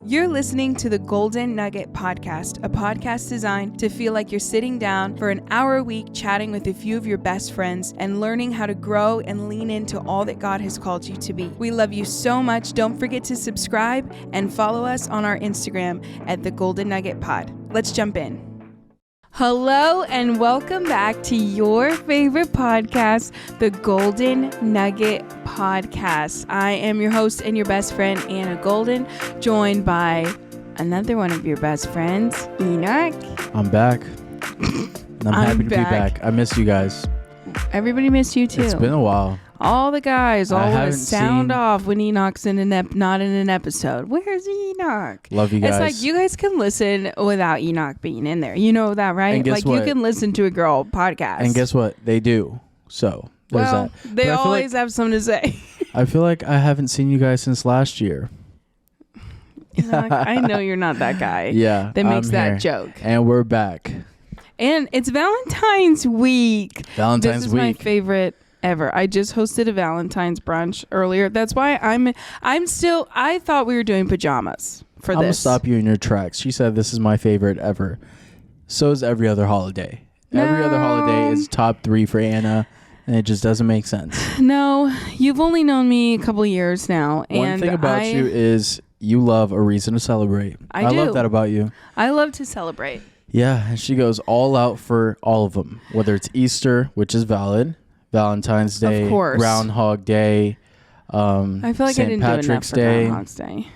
You're listening to the Golden Nugget podcast, a podcast designed to feel like you're sitting down for an hour a week chatting with a few of your best friends and learning how to grow and lean into all that God has called you to be. We love you so much. Don't forget to subscribe and follow us on our Instagram at the Golden Nugget Pod. Let's jump in. Hello and welcome back to your favorite podcast, the Golden Nugget Podcast. I am your host and your best friend, Anna Golden, joined by another one of your best friends, Enoch. I'm back. I'm happy to be back. I miss you guys. Everybody missed you too. It's been a while. All the guys always sound off when Enoch's not in an episode. Where's Enoch? Love you guys. It's like you guys can listen without Enoch being in there. You know that, right? And guess like what? You can listen to a girl podcast. And guess what? They do. So there's that. They always have something to say. I feel like I haven't seen you guys since last year. Enoch, I know you're not that guy. Yeah. That makes I'm that here. joke. And we're back. And it's Valentine's week. Valentine's This is week. my favorite ever. I just hosted a Valentine's brunch earlier. That's why I thought we were doing pajamas for I'm this. going to stop you in your tracks. She said this is my favorite ever. So is every other holiday. Every other holiday is top 3 for Anna, and it just doesn't make sense. No, you've only known me a couple of years now. One thing about you is you love a reason to celebrate. I do. love that about you. I love to celebrate. Yeah, and she goes all out for all of them, whether it's Easter, which is valid, Valentine's Day, Of course. Groundhog Day, I feel like St. I didn't Patrick's do enough for Day. Groundhog's Day.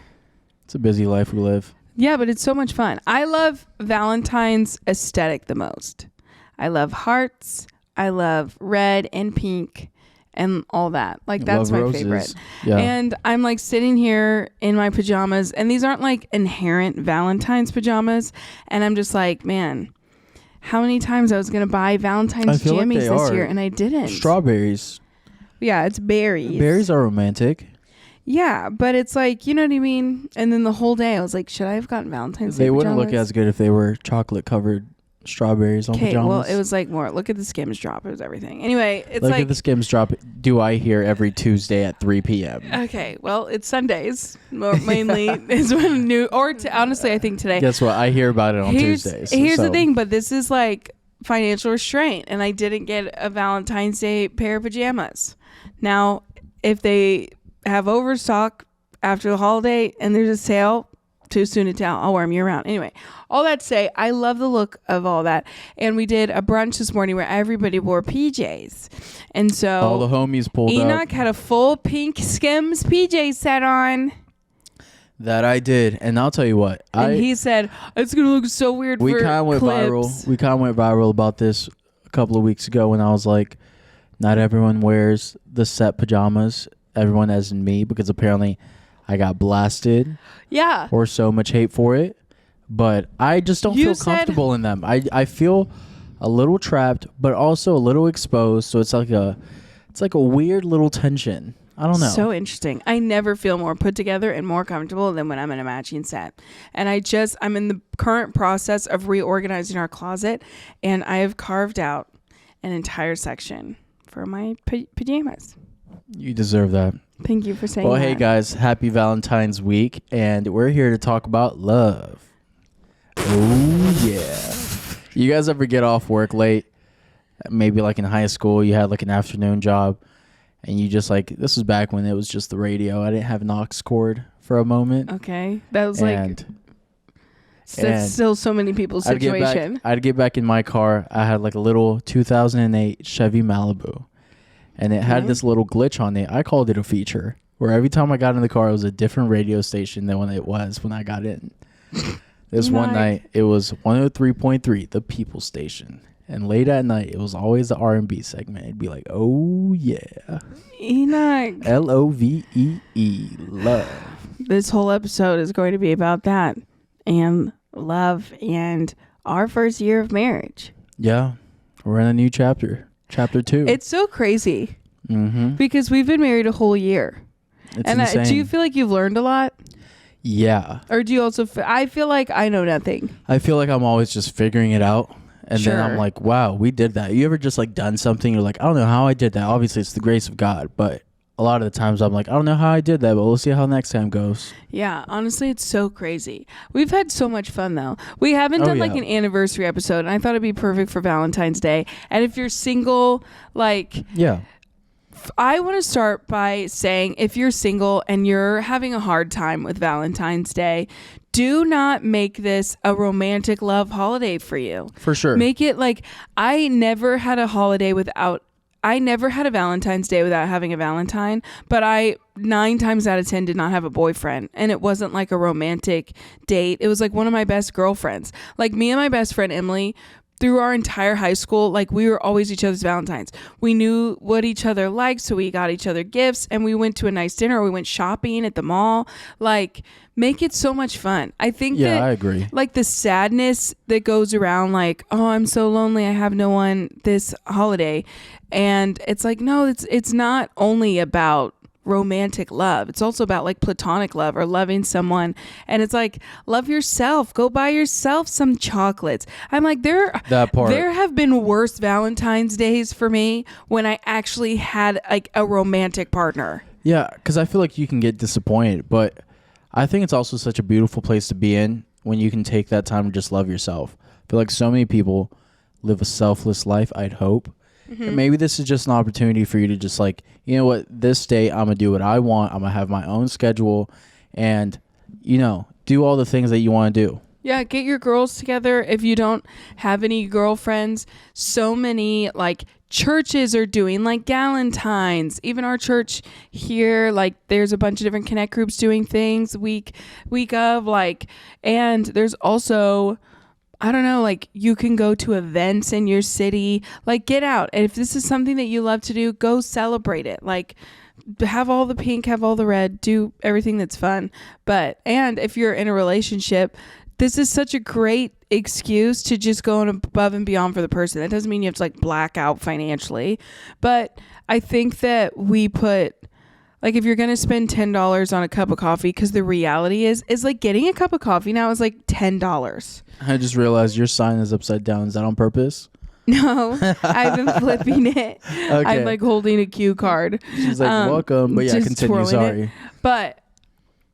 It's a busy life we live. Yeah, but it's so much fun. I love Valentine's aesthetic the most. I love hearts. I love red and pink and all that. Like, that's Love my roses. favorite. Yeah. And I'm like sitting here in my pajamas, and these aren't like inherent Valentine's pajamas. And I'm just like, man, how many times I was going to buy Valentine's jammies this year, and I didn't. Strawberries. Yeah, it's berries. Berries are romantic. Yeah, but it's like, you know what I mean? And then the whole day I was like, should I have gotten Valentine's Day They wouldn't look pajamas? as good if they were chocolate-covered strawberries on Okay, pajamas. well, it was like more, look at the Skims drop. It was everything. Anyway, it's Look like... at the Skims drop. Do I hear every Tuesday at 3 p.m.? Okay, well, it's Sundays. Mainly is when new... Or honestly, I think today... Guess what? I hear about it on Tuesdays. Here's so. the thing, but this is like financial restraint, and I didn't get a Valentine's Day pair of pajamas. Now, if they have overstock after the holiday and there's a sale, too soon to tell. I'll wear them year round. Anyway, all that to say, I love the look of all that. And we did a brunch this morning where everybody wore PJs. And so all the homies pulled up. Enoch had a full pink Skims PJ set on. That I did. And I'll tell you what. And he said, it's going to look so weird for kind of went clips. viral. We kind of went viral about this a couple of weeks ago when I was like, not everyone wears the set pajamas. Everyone as in me, because apparently I got blasted. Yeah. Or so much hate for it. But I just don't feel comfortable in them. I feel a little trapped, but also a little exposed. So it's like a weird little tension. I don't know. So interesting. I never feel more put together and more comfortable than when I'm in a matching set. And I'm in the current process of reorganizing our closet, and I have carved out an entire section for my pajamas. You deserve that. Thank you for saying that. Well, hey guys, happy Valentine's week, and we're here to talk about love. Oh yeah. You guys ever get off work late? Maybe like in high school, you had like an afternoon job, and you just like, this was back when it was just the radio. I didn't have an aux cord for a moment. Okay. That was And that's still so many people's situation. I'd get back in my car. I had like a little 2008 Chevy Malibu. And it had this little glitch on it. I called it a feature, where every time I got in the car, it was a different radio station than when it was when I got in. This one night, it was 103.3, the People Station. And late at night, it was always the R&B segment. It'd be like, oh, yeah. Enoch. L-O-V-E-E, love. This whole episode is going to be about that and love and our first year of marriage. Yeah, we're in a new chapter. Chapter 2. It's so crazy Mm-hmm. because we've been married a whole year. It's and insane. do you feel like you've learned a lot? Yeah. Or do you also I feel like I know nothing. I feel like I'm always just figuring it out. And Sure. then I'm like, wow, we did that. You ever just like done something? You're like, I don't know how I did that. Obviously, it's the grace of God. But a lot of the times I'm like, I don't know how I did that, but we'll see how next time goes. Yeah, honestly, it's so crazy. We've had so much fun, though. We haven't done like an anniversary episode, and I thought it'd be perfect for Valentine's Day. And if you're single, like... Yeah. I want to start by saying, if you're single and you're having a hard time with Valentine's Day, do not make this a romantic love holiday for you. For sure. Make it like, I never had a Valentine's Day without having a Valentine, but I 9 times out of 10 did not have a boyfriend, and it wasn't like a romantic date. It was like one of my best girlfriends. Like me and my best friend Emily, through our entire high school, like we were always each other's Valentines. We knew what each other liked, so we got each other gifts, and we went to a nice dinner, or we went shopping at the mall. Like, make it so much fun. I think I agree. Like the sadness that goes around, like, oh, I'm so lonely, I have no one this holiday. And it's like, no, it's not only about romantic love. It's also about like platonic love or loving someone. And it's like, love yourself. Go buy yourself some chocolates. I'm like, there have been worse Valentine's Days for me when I actually had like a romantic partner. Yeah, because I feel like you can get disappointed, but I think it's also such a beautiful place to be in when you can take that time to just love yourself. I feel like so many people live a selfless life, I'd hope. And maybe this is just an opportunity for you to just like, you know what, this day I'm going to do what I want. I'm going to have my own schedule and, you know, do all the things that you want to do. Yeah, get your girls together. If you don't have any girlfriends, so many like churches are doing like Valentines. Even our church here, like there's a bunch of different connect groups doing things week of like, and there's also, I don't know, like you can go to events in your city, like get out. And if this is something that you love to do, go celebrate it. Like have all the pink, have all the red, do everything that's fun. And if you're in a relationship, this is such a great excuse to just go above and beyond for the person. That doesn't mean you have to like black out financially, but I think that we put, like if you're going to spend $10 on a cup of coffee, because the reality is like getting a cup of coffee now is like $10. I just realized your sign is upside down. Is that on purpose? No, I've been flipping it. Okay. I'm like holding a cue card. She's like, welcome. But yeah, continue. Sorry. But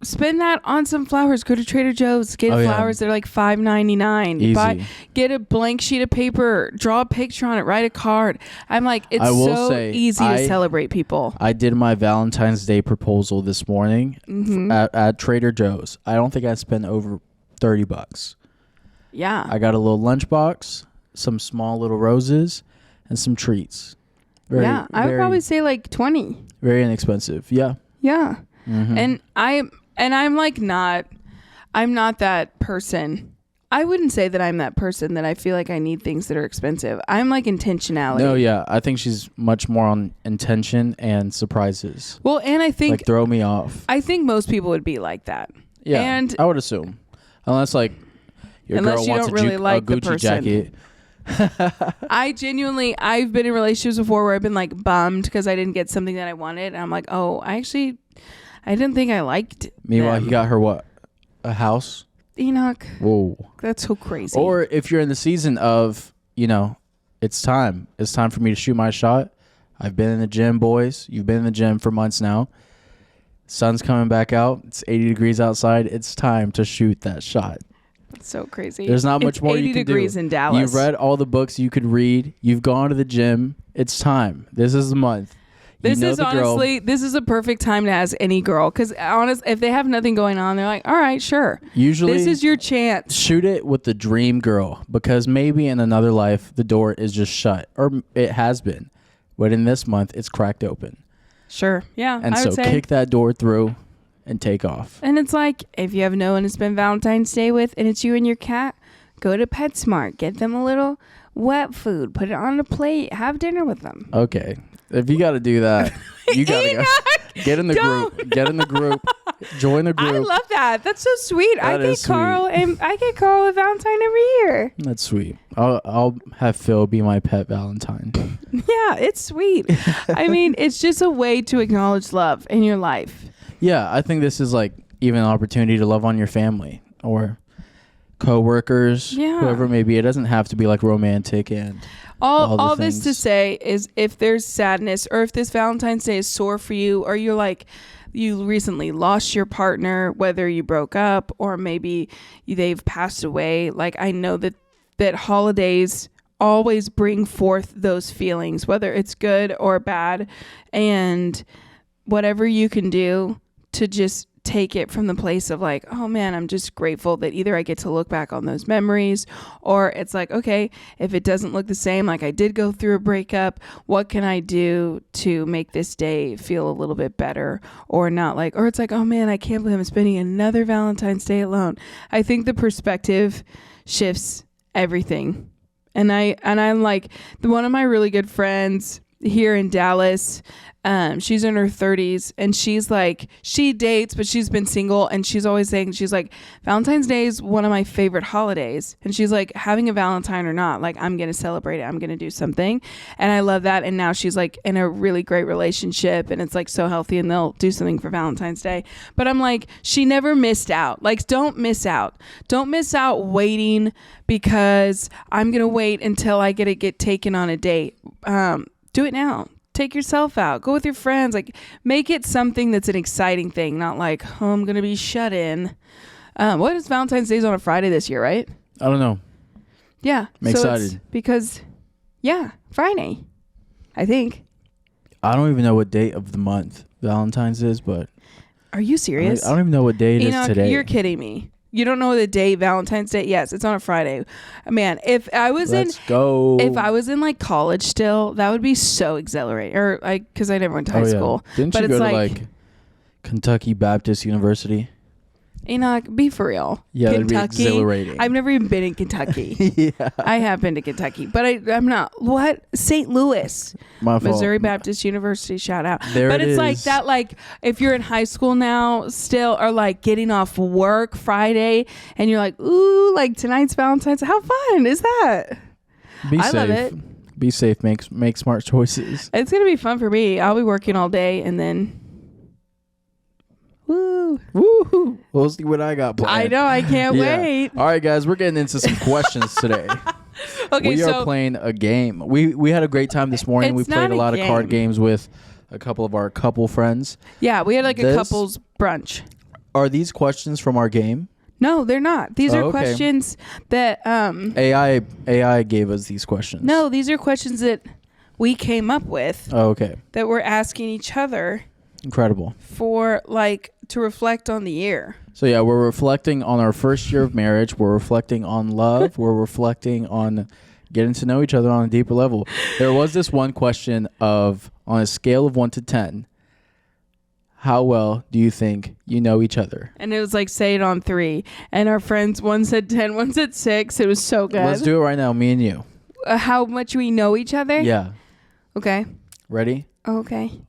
spend that on some flowers. Go to Trader Joe's. Get flowers. They're like $5.99. Easy. Get a blank sheet of paper. Draw a picture on it. Write a card. I'm like, it's so easy to celebrate people. I did my Valentine's Day proposal this morning at Trader Joe's. I don't think I spent over $30. Yeah. I got a little lunchbox, some small little roses, and some treats. I would probably say like 20. Very inexpensive. Yeah. Yeah. And I'm like I'm not that person. I wouldn't say that I'm that person that I feel like I need things that are expensive. I'm like intentionality. No, yeah. I think she's much more on intention and surprises. Well, and I think like throw me off. I think most people would be like that. Yeah. And I would assume. Unless like your girl wants a Gucci jacket. I've been in relationships before where I've been like bummed because I didn't get something that I wanted. And I'm like, oh, I didn't think I liked Meanwhile, them. He got her what? A house? Enoch. Whoa. That's so crazy. Or if you're in the season of, you know, it's time. It's time for me to shoot my shot. I've been in the gym, boys. You've been in the gym for months now. Sun's coming back out. It's 80 degrees outside. It's time to shoot that shot. That's so crazy. There's not much more you can do. 80 degrees in Dallas. You've read all the books you could read. You've gone to the gym. It's time. This is the month. This is a perfect time to ask any girl, because if they have nothing going on, they're like, all right, sure. Usually, this is your chance. Shoot it with the dream girl, because maybe in another life the door is just shut, or it has been, but in this month it's cracked open. Sure, yeah. And so kick that door through and take off. And it's like, if you have no one to spend Valentine's Day with, and it's you and your cat, go to PetSmart, get them a little wet food, put it on a plate, have dinner with them. Okay. If you got to do that, you got to go. Get in the group. Get in the group. Join the group. I love that. That's so sweet. I get Carl a Valentine every year. That's sweet. I'll have Phil be my pet Valentine. Yeah, it's sweet. I mean, it's just a way to acknowledge love in your life. Yeah, I think this is like even an opportunity to love on your family, or coworkers, Yeah. whoever maybe. It doesn't have to be like romantic and all the this to things. say is, if there's sadness, or if this Valentine's Day is sore for you, or you're like, you recently lost your partner, whether you broke up or maybe they've passed away. Like, I know that holidays always bring forth those feelings, whether it's good or bad, and whatever you can do to just take it from the place of like, oh man, I'm just grateful that either I get to look back on those memories, or it's like, okay, if it doesn't look the same, like I did go through a breakup, what can I do to make this day feel a little bit better, or not like, or it's like, oh man, I can't believe I'm spending another Valentine's Day alone. I think the perspective shifts everything. And I'm like, one of my really good friends here in Dallas, she's in her 30s, and she's like, she dates, but she's been single, and she's always saying, she's like, Valentine's Day is one of my favorite holidays. And she's like, having a Valentine or not, like, I'm going to celebrate it. I'm going to do something. And I love that. And now she's like in a really great relationship, and it's like so healthy, and they'll do something for Valentine's Day. But I'm like, she never missed out. Like, don't miss out. Don't miss out waiting because I'm going to wait until I get taken on a date. Do it now. Take yourself out. Go with your friends. Like, make it something that's an exciting thing, not like, oh, I'm going to be shut in. What is Valentine's Day is on a Friday this year, right? I don't know. Yeah. I'm excited. Because, yeah, Friday, I think. I don't even know what date of the month Valentine's is, but... Are you serious? I don't even know what day it is today. You're kidding me. You don't know the day Valentine's Day? Yes, it's on a Friday. Man, if I was in like college still, that would be so exhilarating. Or like, because I never went to high school. Didn't but you it's go to like Kentucky Baptist University? Enoch, be for real. Yeah, Kentucky, that'd be exhilarating. I've never even been in Kentucky. Yeah. I have been to Kentucky, but I'm not. What? St. Louis. My fault. Missouri Baptist University, shout out. There but it it's like is. that, like if you're in high school now still, or like getting off work Friday and you're like, ooh, like tonight's Valentine's. How fun is that? Be I safe. love it. Be safe. Make smart choices. It's going to be fun for me. I'll be working all day and then woo. Woo! We'll see what I got planned. I know. I can't wait. All right, guys, we're getting into some questions today. Okay, we are playing a game. We had a great time this morning. We It's played not a lot a of card game. games with a couple of our couple friends. Yeah, we had like a This- couple's brunch. Are these questions from our game? No, they're not. These are okay. questions that AI gave us these questions. no, these are questions that we came up with Oh, okay. that we're asking each other Incredible. for like to reflect on the year. So yeah, we're reflecting on our first year of marriage. We're reflecting on love. We're reflecting on getting to know each other on a deeper level. There was this one question of, on a scale of 1 to 10, how well do you think you know each other? And it was like, say it on 3. And our friends, one said 10, one said 6. It was so good. Let's do it right now, me and you. How much we know each other? Yeah. Okay. Ready? Okay.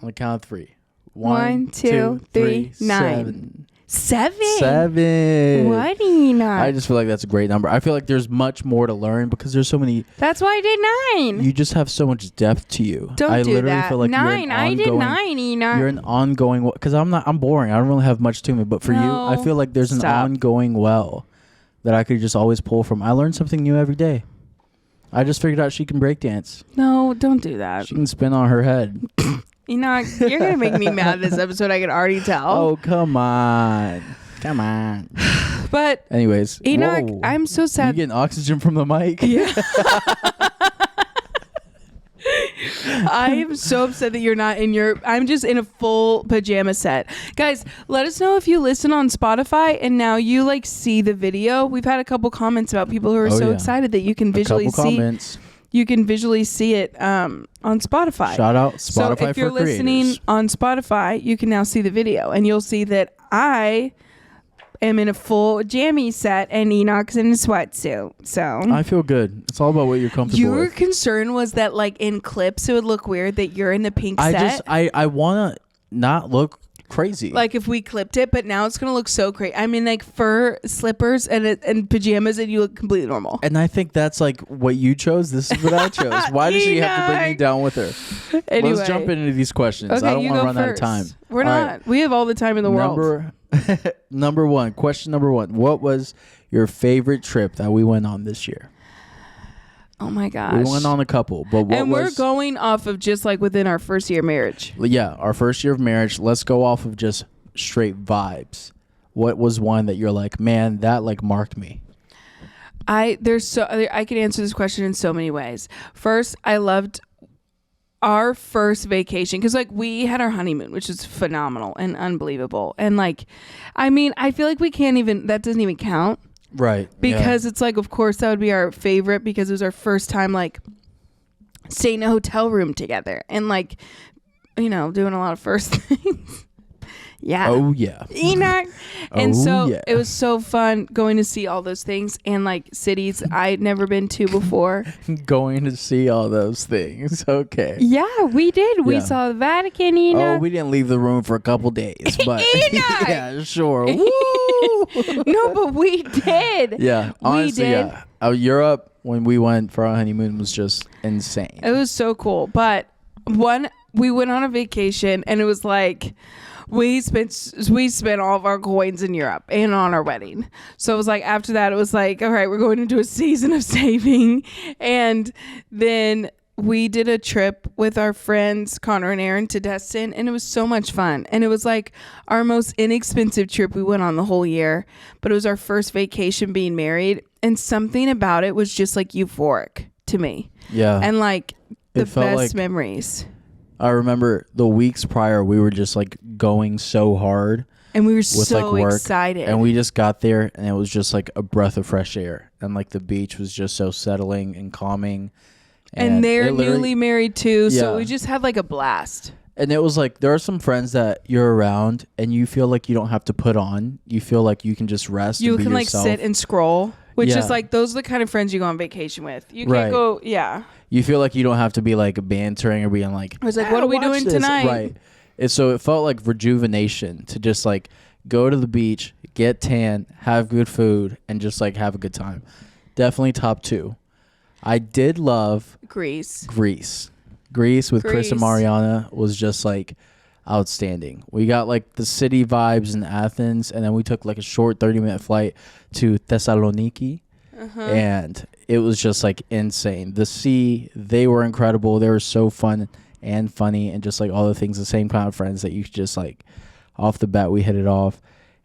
On the count of 3. 1, 2, 3, 9. 7. 7. What, Enoch? I just feel like that's a great number. I feel like there's much more to learn because there's so many. That's why I did 9. You just have so much depth to you. Don't I do literally that. feel like 9. I did 9, Enoch. You're an ongoing, because I'm boring. I don't really have much to me. But for you, I No. feel like there's an Stop. ongoing well that I could just always pull from. I learn something new every day. I just figured out she can break dance. No, don't do that. She can spin on her head. Enoch, you're going to make me mad this episode. I can already tell. Oh, come on. Come on. But Anyways. Enoch, whoa. I'm so You sad. getting oxygen from the mic? Yeah. I am so upset that you're not in your... I'm just in a full pajama set. Guys, let us know if you listen on Spotify and now you like see the video. We've had a couple comments about people who are so yeah. excited that you can visually A couple see... comments. You can visually see it on Spotify. Shout out Spotify So if you're for creators. listening on Spotify, you can now see the video. And you'll see that I am in a full jammy set and Enoch's in a sweatsuit. So I feel good. It's all about what you're comfortable your with. concern was that like in clips it would look weird that you're in the pink set. I want to not look crazy. Like if we clipped it, but now it's gonna look so crazy. I mean, like fur slippers and pajamas, and you look completely normal. And I think that's like what you chose. This is what I chose. Why does she have to bring me down with her? Anyway, Let's jump into these questions. okay, I don't you want to go run out of first. time. We're All not. right. We have all the time in the world. Question number one. What was your favorite trip that we went on this year? Oh my gosh. We went on a couple, but we're going off of just like within our first year of marriage. Yeah, our first year of marriage. Let's go off of just straight vibes. What was one that you're like, man, that like marked me? I can answer this question in so many ways. First, I loved our first vacation because like we had our honeymoon, which is phenomenal and unbelievable. And like, I mean, I feel like that doesn't even count. Right. Because it's like, of course, that would be our favorite because it was our first time like staying in a hotel room together and like, doing a lot of first things. Yeah. Oh, yeah. Enoch. And it was so fun going to see all those things and like cities I'd never been to before. Going to see all those things. Okay. Yeah, we did. We saw the Vatican, Enoch. Oh, we didn't leave the room for a couple days, but yeah, sure. Woo! No, but we did. Yeah. Honestly, we did. Yeah. Europe, when we went for our honeymoon, was just insane. It was so cool. But we went on a vacation and it was like, we spent all of our coins in Europe and on our wedding. So it was like after that, it was like, all right, we're going into a season of saving. And then we did a trip with our friends, Connor and Aaron, to Destin. And it was so much fun. And it was like our most inexpensive trip we went on the whole year. But it was our first vacation being married. And something about it was just like euphoric to me. Yeah. And like the best memories. I remember the weeks prior, we were just like going so hard. And we were so excited. And we just got there and it was just like a breath of fresh air. And like the beach was just so settling and calming. And they're newly married too. Yeah. So we just had like a blast. And it was like, there are some friends that you're around and you feel like you don't have to put on. You feel like you can just rest. You can like sit and scroll. Which is like, those are the kind of friends you go on vacation with. You can't go, You feel like you don't have to be like bantering or being like, I was like, what are we doing tonight? Right. And so it felt like rejuvenation to just like go to the beach, get tan, have good food, and just like have a good time. Definitely top 2. I did love Greece with Chris and Mariana was just like outstanding. We got like the city vibes in Athens, and then we took like a short 30-minute flight to Thessaloniki, and it was just like insane. The sea, they were incredible. They were so fun and funny, and just like all the things, the same kind of friends that you could just like off the bat we hit it off.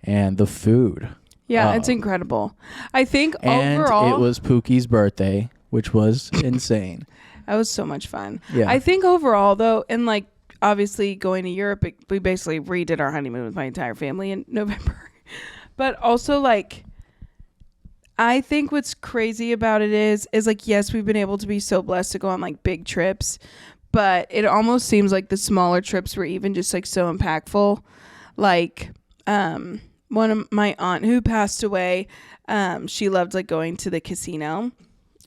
And the food, it's incredible. I think and overall it was Pookie's birthday, which was insane. That was so much fun. Yeah, I think overall though, and like obviously going to Europe, we basically redid our honeymoon with my entire family in November. But also like, I think what's crazy about it is like, yes, we've been able to be so blessed to go on like big trips, but it almost seems like the smaller trips were even just like so impactful. Like, one of my aunt who passed away, she loved like going to the casino,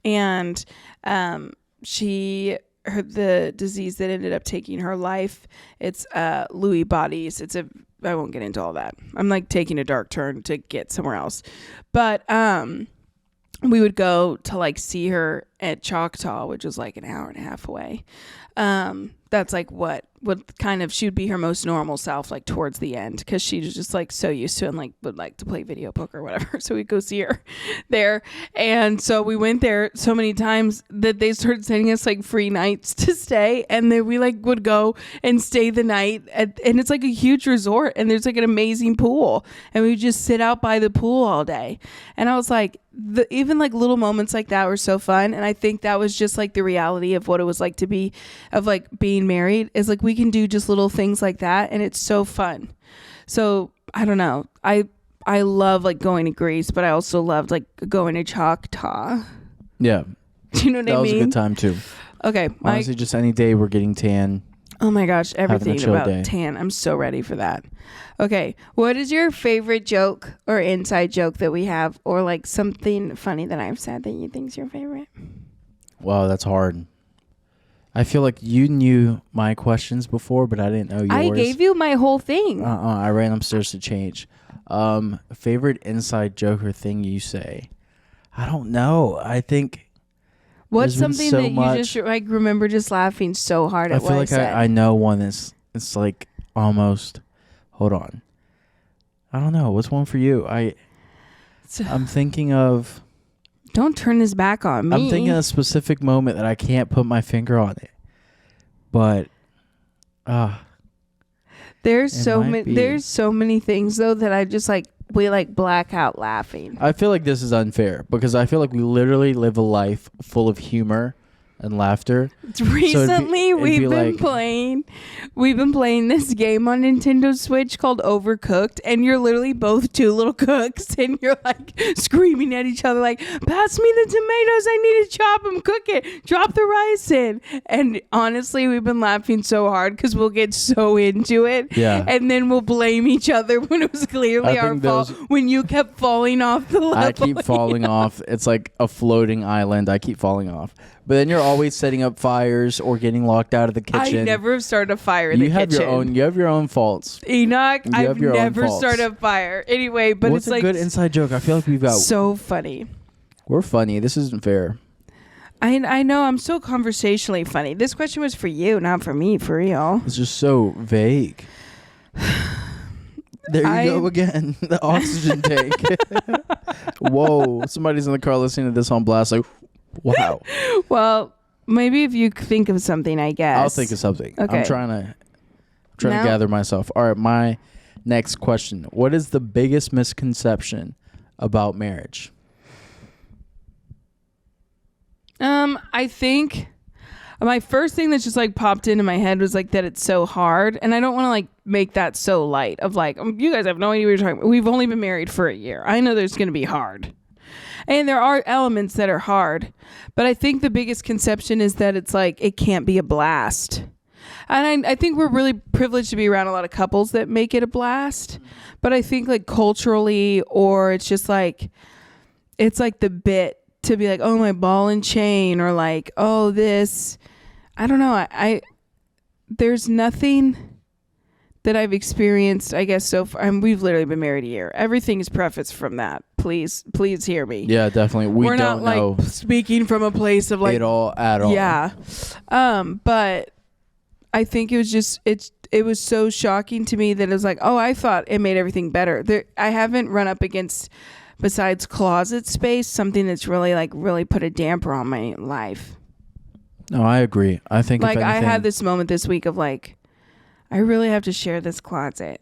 and the disease that ended up taking her life, it's Lewy bodies. I won't get into all that. I'm like taking a dark turn to get somewhere else. But we would go to like see her at Choctaw, which was like an hour and a half away. That's like what kind of, she would be her most normal self like towards the end, because she was just like so used to it and like would like to play video poker or whatever. So we'd go see her there, and so we went there so many times that they started sending us like free nights to stay, and then we like would go and stay the night and it's like a huge resort, and there's like an amazing pool, and we would just sit out by the pool all day. And I was like, even like little moments like that were so fun. And I think that was just like the reality of what it was like to be, of like being married, is like we can do just little things like that, and it's so fun. So I don't know, I love like going to Greece, but I also loved like going to Choctaw. Yeah. Do you know what I mean? That was a good time too. Okay. Honestly, just any day we're getting tan. Oh my gosh, everything about tan. I'm so ready for that. Okay, what is your favorite joke or inside joke that we have, or like something funny that I've said that you think's your favorite? Wow, that's hard. I feel like you knew my questions before, but I didn't know yours. I gave you my whole thing. I ran upstairs to change. Favorite inside joke or thing you say? I don't know. I think... What's something that you just like remember just laughing so hard at what I said? I know one that's, it's like almost... Hold on. I don't know. What's one for you? I'm thinking of. Don't turn this back on me. I'm thinking of a specific moment that I can't put my finger on it. But there's so many things though that I just like we like black out laughing. I feel like this is unfair because I feel like we literally live a life full of humor and laughter. Recently, we've been playing this game on Nintendo Switch called Overcooked, and you're literally both two little cooks, and you're like screaming at each other, like, "Pass me the tomatoes! I need to chop them, cook it, drop the rice in." And honestly, we've been laughing so hard because we'll get so into it, and then we'll blame each other when it was clearly our fault. When you kept falling off the level, I keep falling off. It's like a floating island. I keep falling off. But then you're always setting up fires or getting locked out of the kitchen. I never started a fire in the kitchen. You have your own faults. Enoch, I've never started a fire. Anyway, but what's it's like... What's a good inside joke? I feel like we've got... So funny. We're funny. This isn't fair. I know. I'm so conversationally funny. This question was for you, not for me, for real. It's just so vague. There you go again. The oxygen tank. Whoa. Somebody's in the car listening to this on blast like... Wow. Well, maybe if you think of something, I guess. I'll think of something. Okay. I'm trying to gather myself. All right, my next question. What is the biggest misconception about marriage? I think my first thing that just like popped into my head was like that it's so hard, and I don't want to like make that so light of like, you guys have no idea what you're talking about. We've only been married for a year. I know there's going to be hard. And there are elements that are hard. But I think the biggest conception is that it's like it can't be a blast. And I think we're really privileged to be around a lot of couples that make it a blast. But I think like culturally, or it's just like, it's like the bit to be like, oh, my ball and chain, or like, oh, this. I don't know. I there's nothing that I've experienced, I guess, so far. We've literally been married a year. Everything is prefaced from that. Please hear me. Yeah, definitely. We're not like speaking from a place of like it all at all. Yeah. But I think it was just it was so shocking to me that it was like, oh, I thought it made everything better. I haven't run up against, besides closet space, something that's really put a damper on my life. No, I agree. I think like I had this moment this week of like, I really have to share this closet.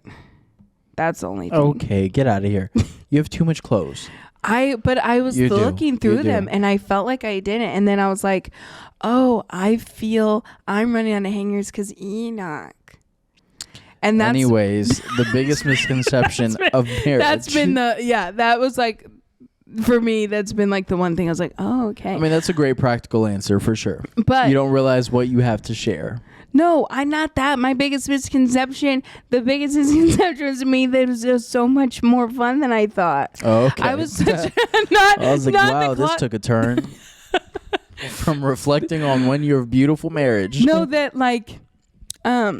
That's the only thing. Okay, get out of here. You have too much clothes. But I was looking through them and I felt like I didn't. And then I was like, oh, I feel I'm running out of hangers because Enoch. And that's... Anyways, the biggest misconception of marriage. That was like, for me, that's been like the one thing I was like, oh, okay. I mean, that's a great practical answer for sure. But you don't realize what you have to share. No, I'm not that. The biggest misconception was me that it was just so much more fun than I thought. Oh, okay. I was such I was like, wow, this took a turn. From reflecting on when your beautiful marriage. No, that like, I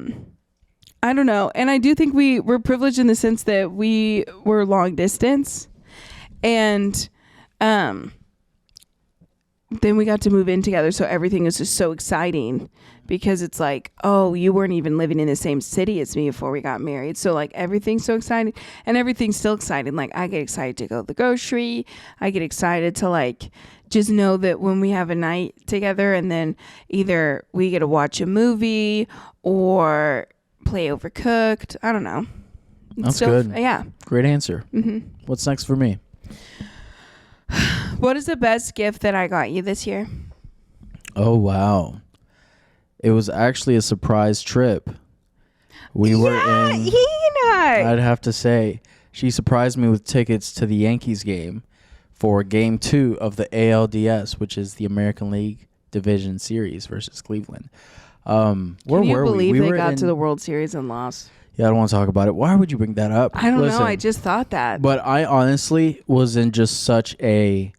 don't know. And I do think we were privileged in the sense that we were long distance. And then we got to move in together. So everything was just so exciting. Because it's like, oh, you weren't even living in the same city as me before we got married. So like everything's so exciting, and everything's still exciting. Like I get excited to go to the grocery. I get excited to like just know that when we have a night together, and then either we get to watch a movie or play Overcooked. I don't know. That's good. Yeah. Great answer. Mm-hmm. What's next for me? What is the best gift that I got you this year? Oh, wow. It was actually a surprise trip. We were in... Enoch! I'd have to say, she surprised me with tickets to the Yankees game for Game 2 of the ALDS, which is the American League Division Series versus Cleveland. Can you believe they got to the World Series and lost? Yeah, I don't want to talk about it. Why would you bring that up? I don't know. I just thought that. But I honestly was in just such a...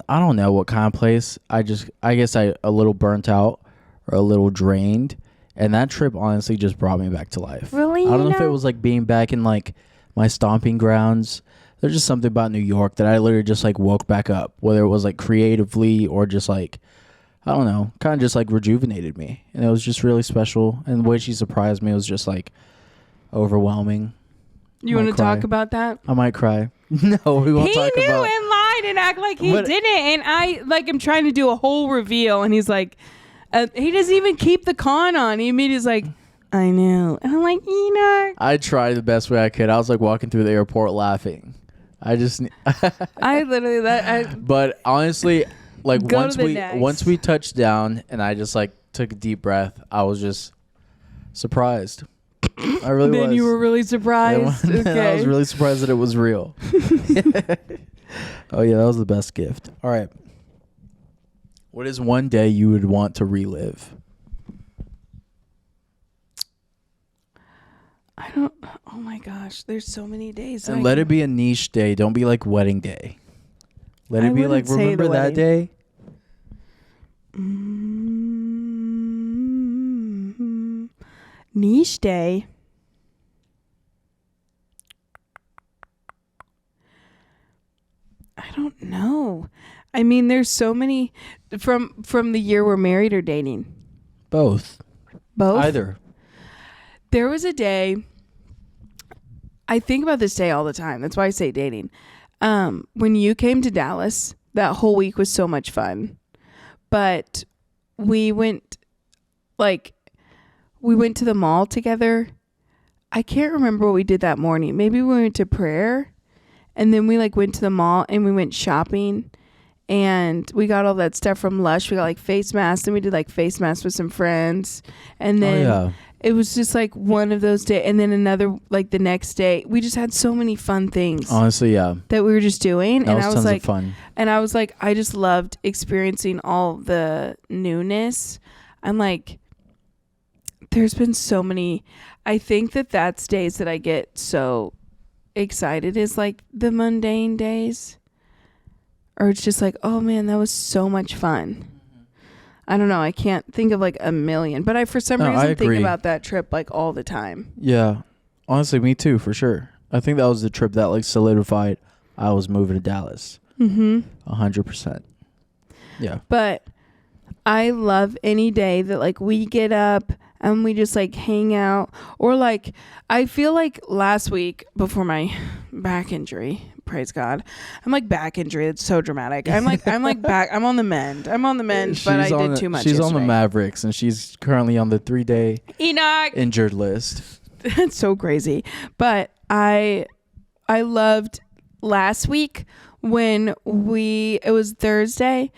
I don't know what kind of place. I guess I a little burnt out. Or a little drained, and that trip honestly just brought me back to life. Really? I don't know if it was like being back in like my stomping grounds. There's just something about New York that I literally just like woke back up, whether it was like creatively or just like, I don't know, kind of just like rejuvenated me, and it was just really special. And the way she surprised me was just like overwhelming. You want to talk about that? I might cry. No, we won't talk about. He knew and lied and act like he didn't, and I am trying to do a whole reveal, and he's like, he doesn't even keep the con on. He immediately is like, I knew, and I'm like, Enoch. I tried the best way I could. I was like walking through the airport laughing. I literally But honestly, like once we touched down, and I just like took a deep breath, I was just surprised. I really was. Then you were really surprised. Okay. I was really surprised that it was real. Oh yeah, that was the best gift. All right. What is one day you would want to relive? Oh my gosh, there's so many days. And let it be a niche day. Don't be like wedding day. Let it be like, remember that day? Niche day. I don't know. I mean, there's so many from the year we're married or dating. Both. Either. There was a day. I think about this day all the time. That's why I say dating. When you came to Dallas, that whole week was so much fun. But we went to the mall together. I can't remember what we did that morning. Maybe we went to prayer, and then we went to the mall and we went shopping, and we got all that stuff from Lush. We got face masks, and we did face masks with some friends, and then it was just one of those days. And then another the next day, we just had so many fun things. Honestly, yeah, that we were just doing, and I was tons of fun. And I was I just loved experiencing all the newness. I'm there's been so many. I think that's days that I get so excited is the mundane days, or it's just oh man, that was so much fun. I don't know, I can't think of a million, but I for some reason think about that trip all the time. Yeah, honestly, me too, for sure. I think that was the trip that solidified I was moving to Dallas. 100%. Yeah, but I love any day that we get up and we just hang out, or I feel last week before my back injury, praise God, I'm back injury. It's so dramatic. I'm back. I'm on the mend, but I did too much. She's yesterday. On the Mavericks, and she's currently on the 3-day Enoch injured list. That's so crazy. But I loved last week when it was Thursday.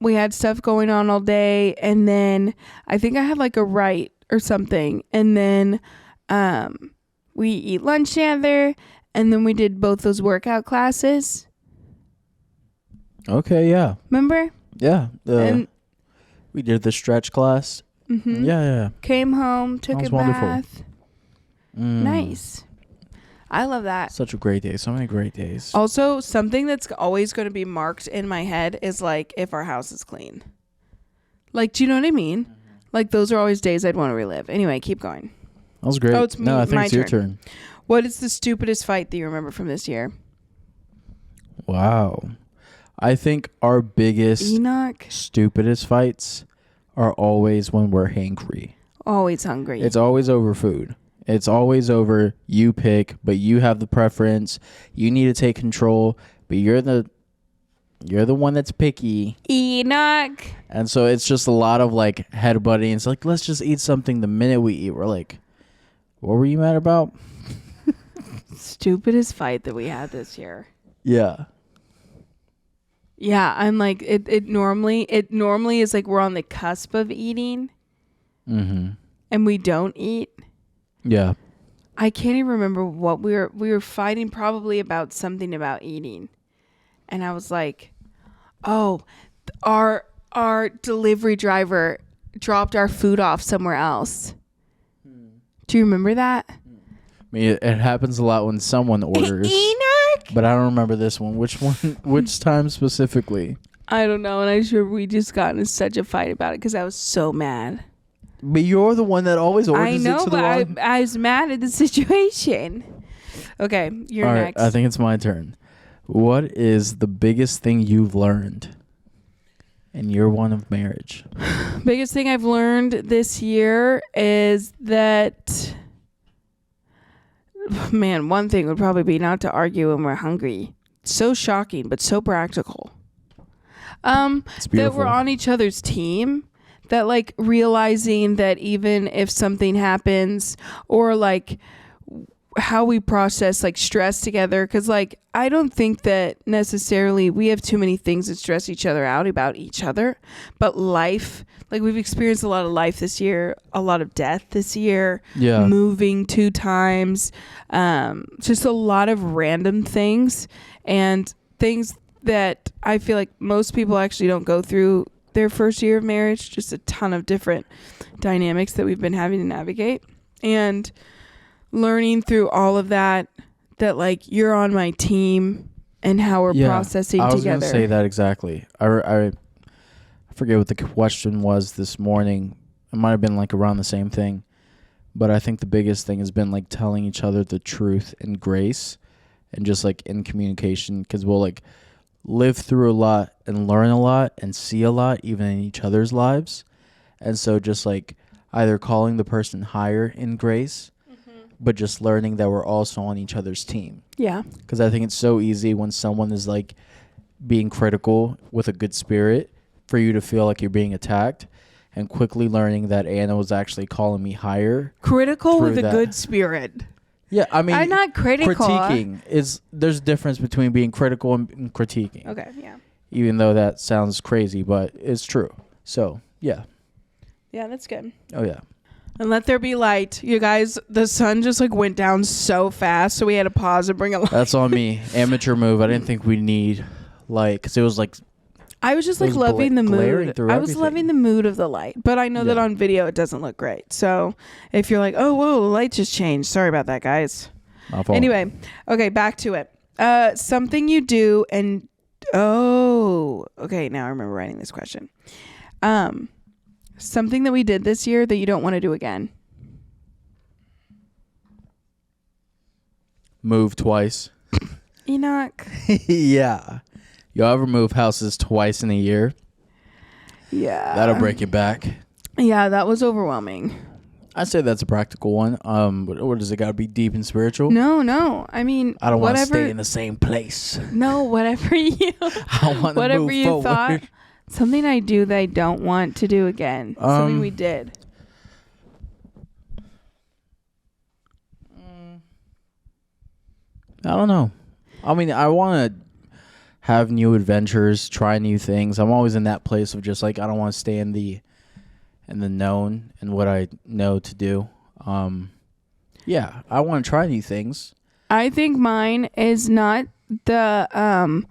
We had stuff going on all day, and then I think I had a write or something, and then we eat lunch together, and then we did both those workout classes. Okay, yeah. Remember? Yeah. We did the stretch class. Mm-hmm. Yeah. Came home, took a wonderful. bath. Nice. I love that. Such a great day. So many great days. Also, something that's always going to be marked in my head is if our house is clean. Do you know what I mean? Mm-hmm. Those are always days I'd want to relive. Anyway, keep going. That was great. Oh, it's me. No, I think my it's your turn. What is the stupidest fight that you remember from this year? Wow. I think our biggest Enoch, stupidest fights are always when we're hangry. Always hungry. It's always over food. It's always over you pick, but you have the preference. You need to take control, but you're the one that's picky. Enoch. And so it's just a lot of headbutting. It's let's just eat something. The minute we eat, we're what were you mad about? Stupidest fight that we had this year. Yeah. Yeah, I'm it normally is we're on the cusp of eating. Mm-hmm. And we don't eat. Yeah. I can't even remember what we were fighting, probably about something about eating. And I was oh, our delivery driver dropped our food off somewhere else. Do you remember that? I mean, it happens a lot when someone orders. Enoch! But I don't remember this one. Which one? Which time specifically? I don't know. And we just got in such a fight about it because I was so mad. But you're the one that always orders it to the wrong. I was mad at the situation. Okay, you're next. I think it's my turn. What is the biggest thing you've learned in year one of marriage? Biggest thing I've learned this year is that Man, one thing would probably be not to argue when we're hungry. So shocking, but so practical. That we're on each other's team. That like realizing that even if something happens, or like how we process like stress together, because like I don't think that necessarily we have too many things that stress each other out about each other, but life, like we've experienced a lot of life this year, a lot of death this year, moving 2 times, just a lot of random things and things that I feel like most people actually don't go through their first year of marriage. Just a ton of different dynamics that we've been having to navigate, and learning through all of that like you're on my team and how we're processing together. I was going to say that exactly. I forget what the question was this morning. It might have been like around the same thing, but I think the biggest thing has been like telling each other the truth in grace and just like in communication, because we'll like live through a lot and learn a lot and see a lot even in each other's lives. And so just like either calling the person higher in grace, but just learning that we're also on each other's team. Yeah. Because I think it's so easy when someone is like being critical with a good spirit for you to feel like you're being attacked, and quickly learning that Anna was actually calling me higher. Critical with a good spirit. Yeah, I mean, I'm not critical. Critiquing there's a difference between being critical and critiquing. Okay, yeah. Even though that sounds crazy, but it's true. So, yeah. Yeah, that's good. Oh, yeah. And let there be light. You guys, the sun just like went down so fast, so we had to pause and bring a light. That's on me. Amateur move. I didn't think we need light, because it was like... I was just like loving the mood. I was loving the mood of the light, but I know that on video it doesn't look great. So if you're like, oh, whoa, the light just changed. Sorry about that, guys. Anyway, okay, back to it. Something you do and... Oh, okay, now I remember writing this question. Something that we did this year that you don't want to do again. Move twice. Enoch. Yeah. Y'all ever move houses twice in a year? Yeah. That'll break your back. Yeah, that was overwhelming. I say that's a practical one. What does it got to be deep and spiritual? No. I mean, I don't want to stay in the same place. No, whatever you whatever you forward. Thought. Something I do that I don't want to do again. Something we did. I don't know. I mean, I want to have new adventures, try new things. I'm always in that place of just like, I don't want to stay in the known and what I know to do. Yeah, I want to try new things. I think mine is not the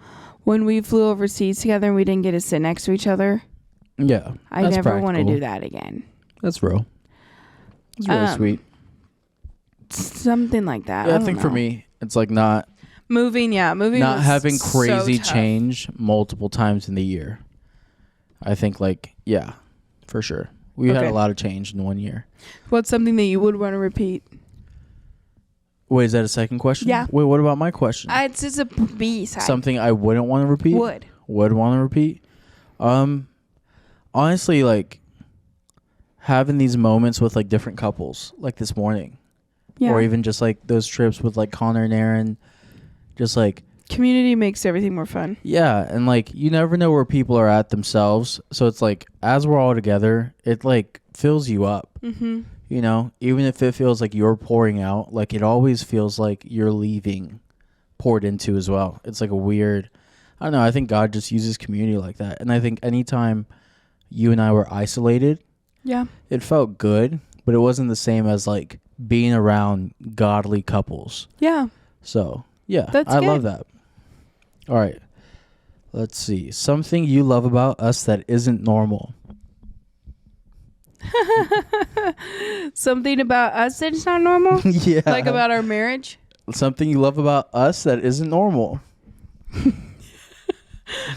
when we flew overseas together and we didn't get to sit next to each other. Yeah, I never want to do that again. That's real. It's really sweet. Something like that. Yeah, I think for me, it's like not moving. Not having crazy change multiple times in the year. I think like, yeah, for sure. We had a lot of change in 1 year. What's something that you would want to repeat? Wait, is that a second question? Yeah. Wait, what about my question? It's just a B side. Something I wouldn't want to repeat? Would want to repeat? Honestly, like having these moments with like different couples, like this morning. Yeah. Or even just like those trips with like Connor and Aaron. Just like community makes everything more fun. Yeah, and like you never know where people are at themselves. So it's like as we're all together, it like fills you up. Mm-hmm. You know, even if it feels like you're pouring out, like it always feels like you're leaving poured into as well. It's like a weird, I don't know, I think God just uses community like that. And I think anytime you and I were isolated, it felt good, but it wasn't the same as like being around godly couples. Yeah. So, yeah, I love that. All right. Let's see. Something you love about us that isn't normal. Something about us that's not normal? Yeah. Like about our marriage? Something you love about us that isn't normal.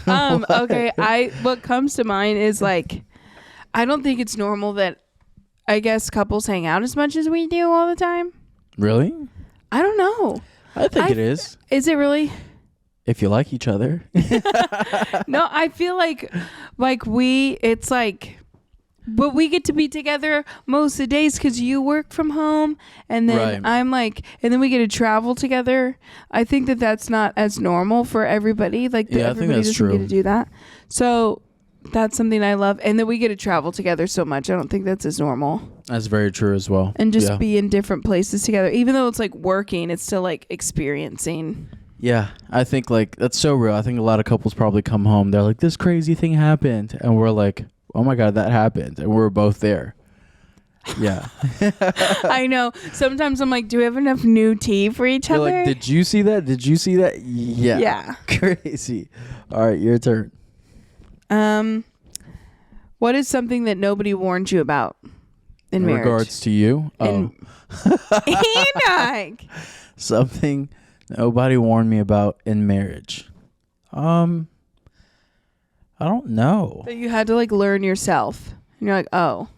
Okay, what comes to mind is like I don't think it's normal that I guess couples hang out as much as we do all the time. Really? I don't know. I think it is. Is it really? If you like each other. No, I feel like it's like But we get to be together most of the days because you work from home, and then I'm like, and then we get to travel together. I think that that's not as normal for everybody. Like, everybody doesn't get to do that. So that's something I love, and then we get to travel together so much. I don't think that's as normal. That's very true as well. And just be in different places together, even though it's like working, it's still like experiencing. Yeah, I think like that's so real. I think a lot of couples probably come home. They're like, this crazy thing happened, and we're like, oh my God, that happened. And we're both there. Yeah. I know. Sometimes I'm like, do we have enough new tea for each other? Like, did you see that? Did you see that? Yeah. Yeah. Crazy. All right, your turn. What is something that nobody warned you about in marriage? Regards to you? Enoch. Something nobody warned me about in marriage. I don't know. That you had to like learn yourself. And you're like, oh.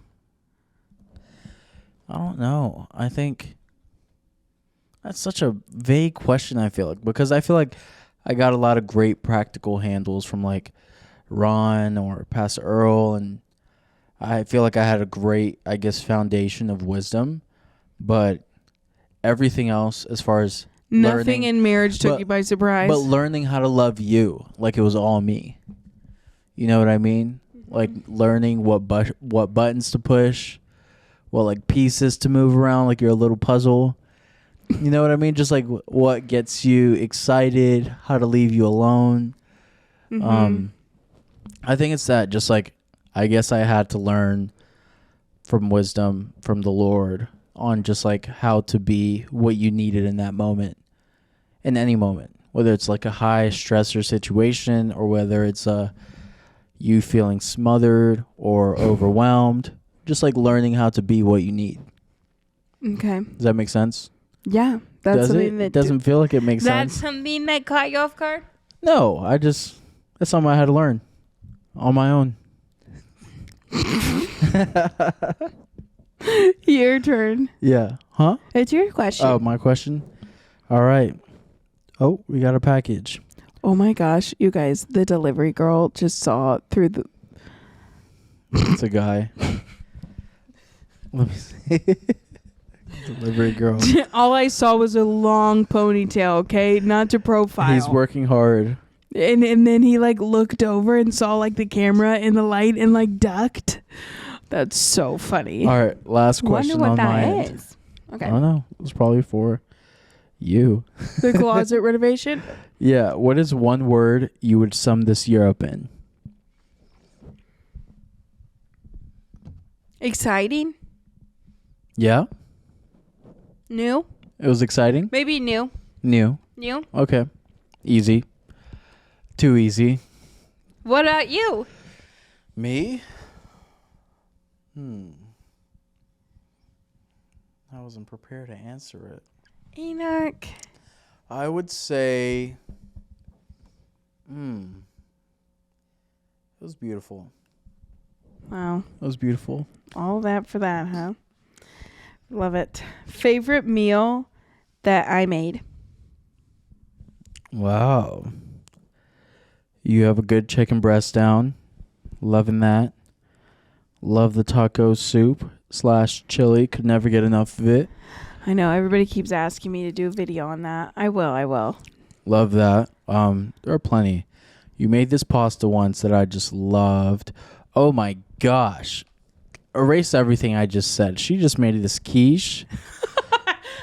I don't know. I think that's such a vague question, I feel like. Because I feel like I got a lot of great practical handles from like Ron or Pastor Earl. And I feel like I had a great, I guess, foundation of wisdom. But everything else as far as nothing in marriage took you by surprise. But learning how to love you like it was all me. You know what I mean? Like learning what buttons to push, what like pieces to move around like you're a little puzzle. You know what I mean? Just like what gets you excited, how to leave you alone. I think it's that, just like I guess I had to learn from wisdom from the Lord on just like how to be what you needed in that moment, in any moment, whether it's like a high stressor situation or whether it's you feeling smothered or overwhelmed, just like learning how to be what you need. Okay. Does that make sense? Yeah. That's something that doesn't feel like it makes sense. That's something that caught you off guard? No, that's something I had to learn on my own. Your turn. Yeah. Huh? It's your question. Oh, my question? All right. Oh, we got a package. Oh my gosh, you guys, the delivery girl just saw through the... It's a guy. Let me see. Delivery girl. All I saw was a long ponytail, okay? Not to profile. He's working hard. And then he like looked over and saw like the camera in the light and like ducked. That's so funny. All right, last question on my end. Is. Okay. I don't know. It was probably for you. The closet renovation? Yeah. What is one word you would sum this year up in? Exciting. Yeah. New. It was exciting. Maybe new. New. New. Okay. Easy. Too easy. What about you? Me? I wasn't prepared to answer it. Enoch. I would say, it was beautiful. Wow. It was beautiful. All that for that, huh? Love it. Favorite meal that I made? Wow. You have a good chicken breast down. Loving that. Love the taco soup / chili. Could never get enough of it. I know. Everybody keeps asking me to do a video on that. I will. Love that. There are plenty. You made this pasta once that I just loved. Oh my gosh. Erase everything I just said. She just made this quiche.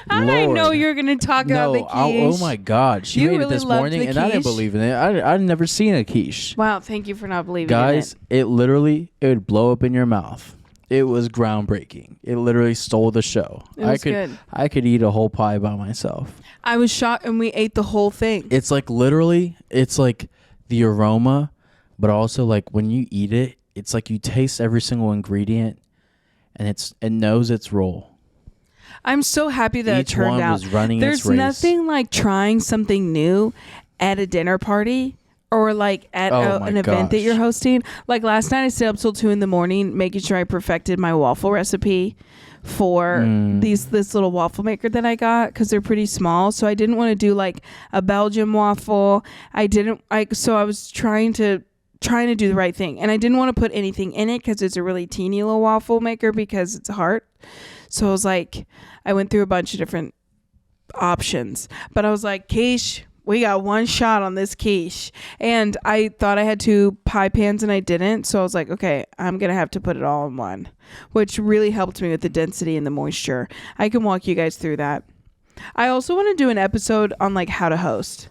How did I know you were going to talk about the quiche? Oh my God. She made it this morning and I didn't believe in it. I'd never seen a quiche. Wow. Thank you for not believing Guys, in it. it would blow up in your mouth. It was groundbreaking. It literally stole the show. It was good. I could eat a whole pie by myself. I was shocked and we ate the whole thing. It's like literally, it's like the aroma, but also like when you eat it, it's like you taste every single ingredient and it knows its role. I'm so happy that it turned out. Was running There's its race. nothing like trying something new at a dinner party or like at an event that you're hosting. Like last night I stayed up till 2 a.m. making sure I perfected my waffle recipe for this little waffle maker that I got because they're pretty small. So I didn't want to do like a Belgian waffle. So I was trying to trying to do the right thing. And I didn't want to put anything in it because it's a really teeny little waffle maker because it's a heart. So I was like, I went through a bunch of different options. But I was like, quiche, we got one shot on this quiche. And I thought I had 2 pie pans and I didn't. So I was like, okay, I'm going to have to put it all in one, which really helped me with the density and the moisture. I can walk you guys through that. I also want to do an episode on like how to host.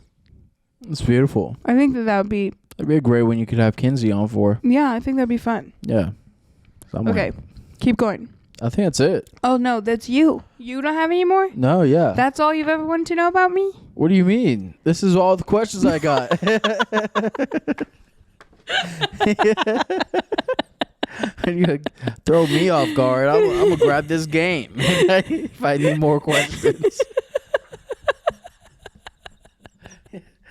It's beautiful. I think that would be... It'd be a great one you could have Kinsey on for. Yeah, I think that'd be fun. Yeah. Somewhere. Okay, keep going. I think that's it. Oh, no, that's you. You don't have any more? No, yeah. That's all you've ever wanted to know about me? What do you mean? This is all the questions I got. You're gonna throw me off guard. I'm going to grab this game if I need more questions.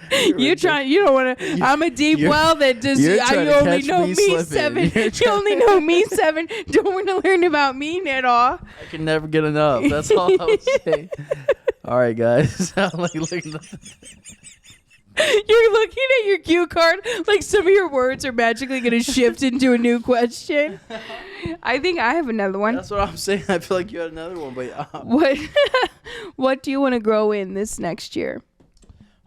You don't want to. I'm a deep well that just. You only know me 7. You only know me 7. Don't want to learn about me at all. I can never get enough. That's all I would say. All right, guys. I'm like looking. You're looking at your cue card like some of your words are magically going to shift into a new question. I think I have another one. That's what I'm saying. I feel like you had another one, but what do you want to grow in this next year?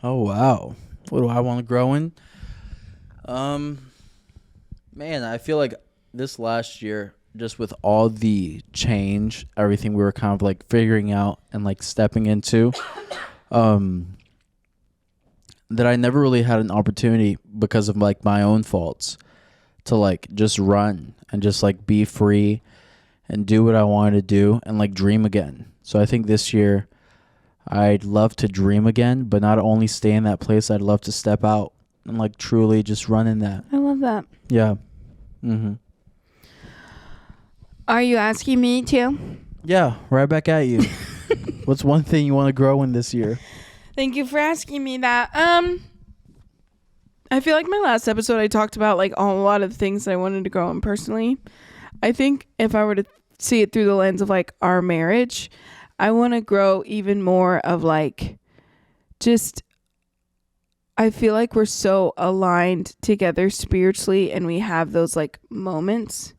Oh, wow. What do I want to grow in? Man, I feel like this last year, just with all the change, everything we were kind of like figuring out and like stepping into, that I never really had an opportunity because of like my own faults to like just run and just like be free and do what I wanted to do and like dream again. So I think this year I'd love to dream again, but not only stay in that place, I'd love to step out and like truly just run in that. I love that. Yeah. Mm-hmm. Are you asking me too? Yeah, right back at you. What's one thing you want to grow in this year? Thank you for asking me that. I feel like my last episode I talked about like a lot of things that I wanted to grow in personally. I think if I were to see it through the lens of like our marriage, I want to grow even more of like just I feel like we're so aligned together spiritually and we have those like moments.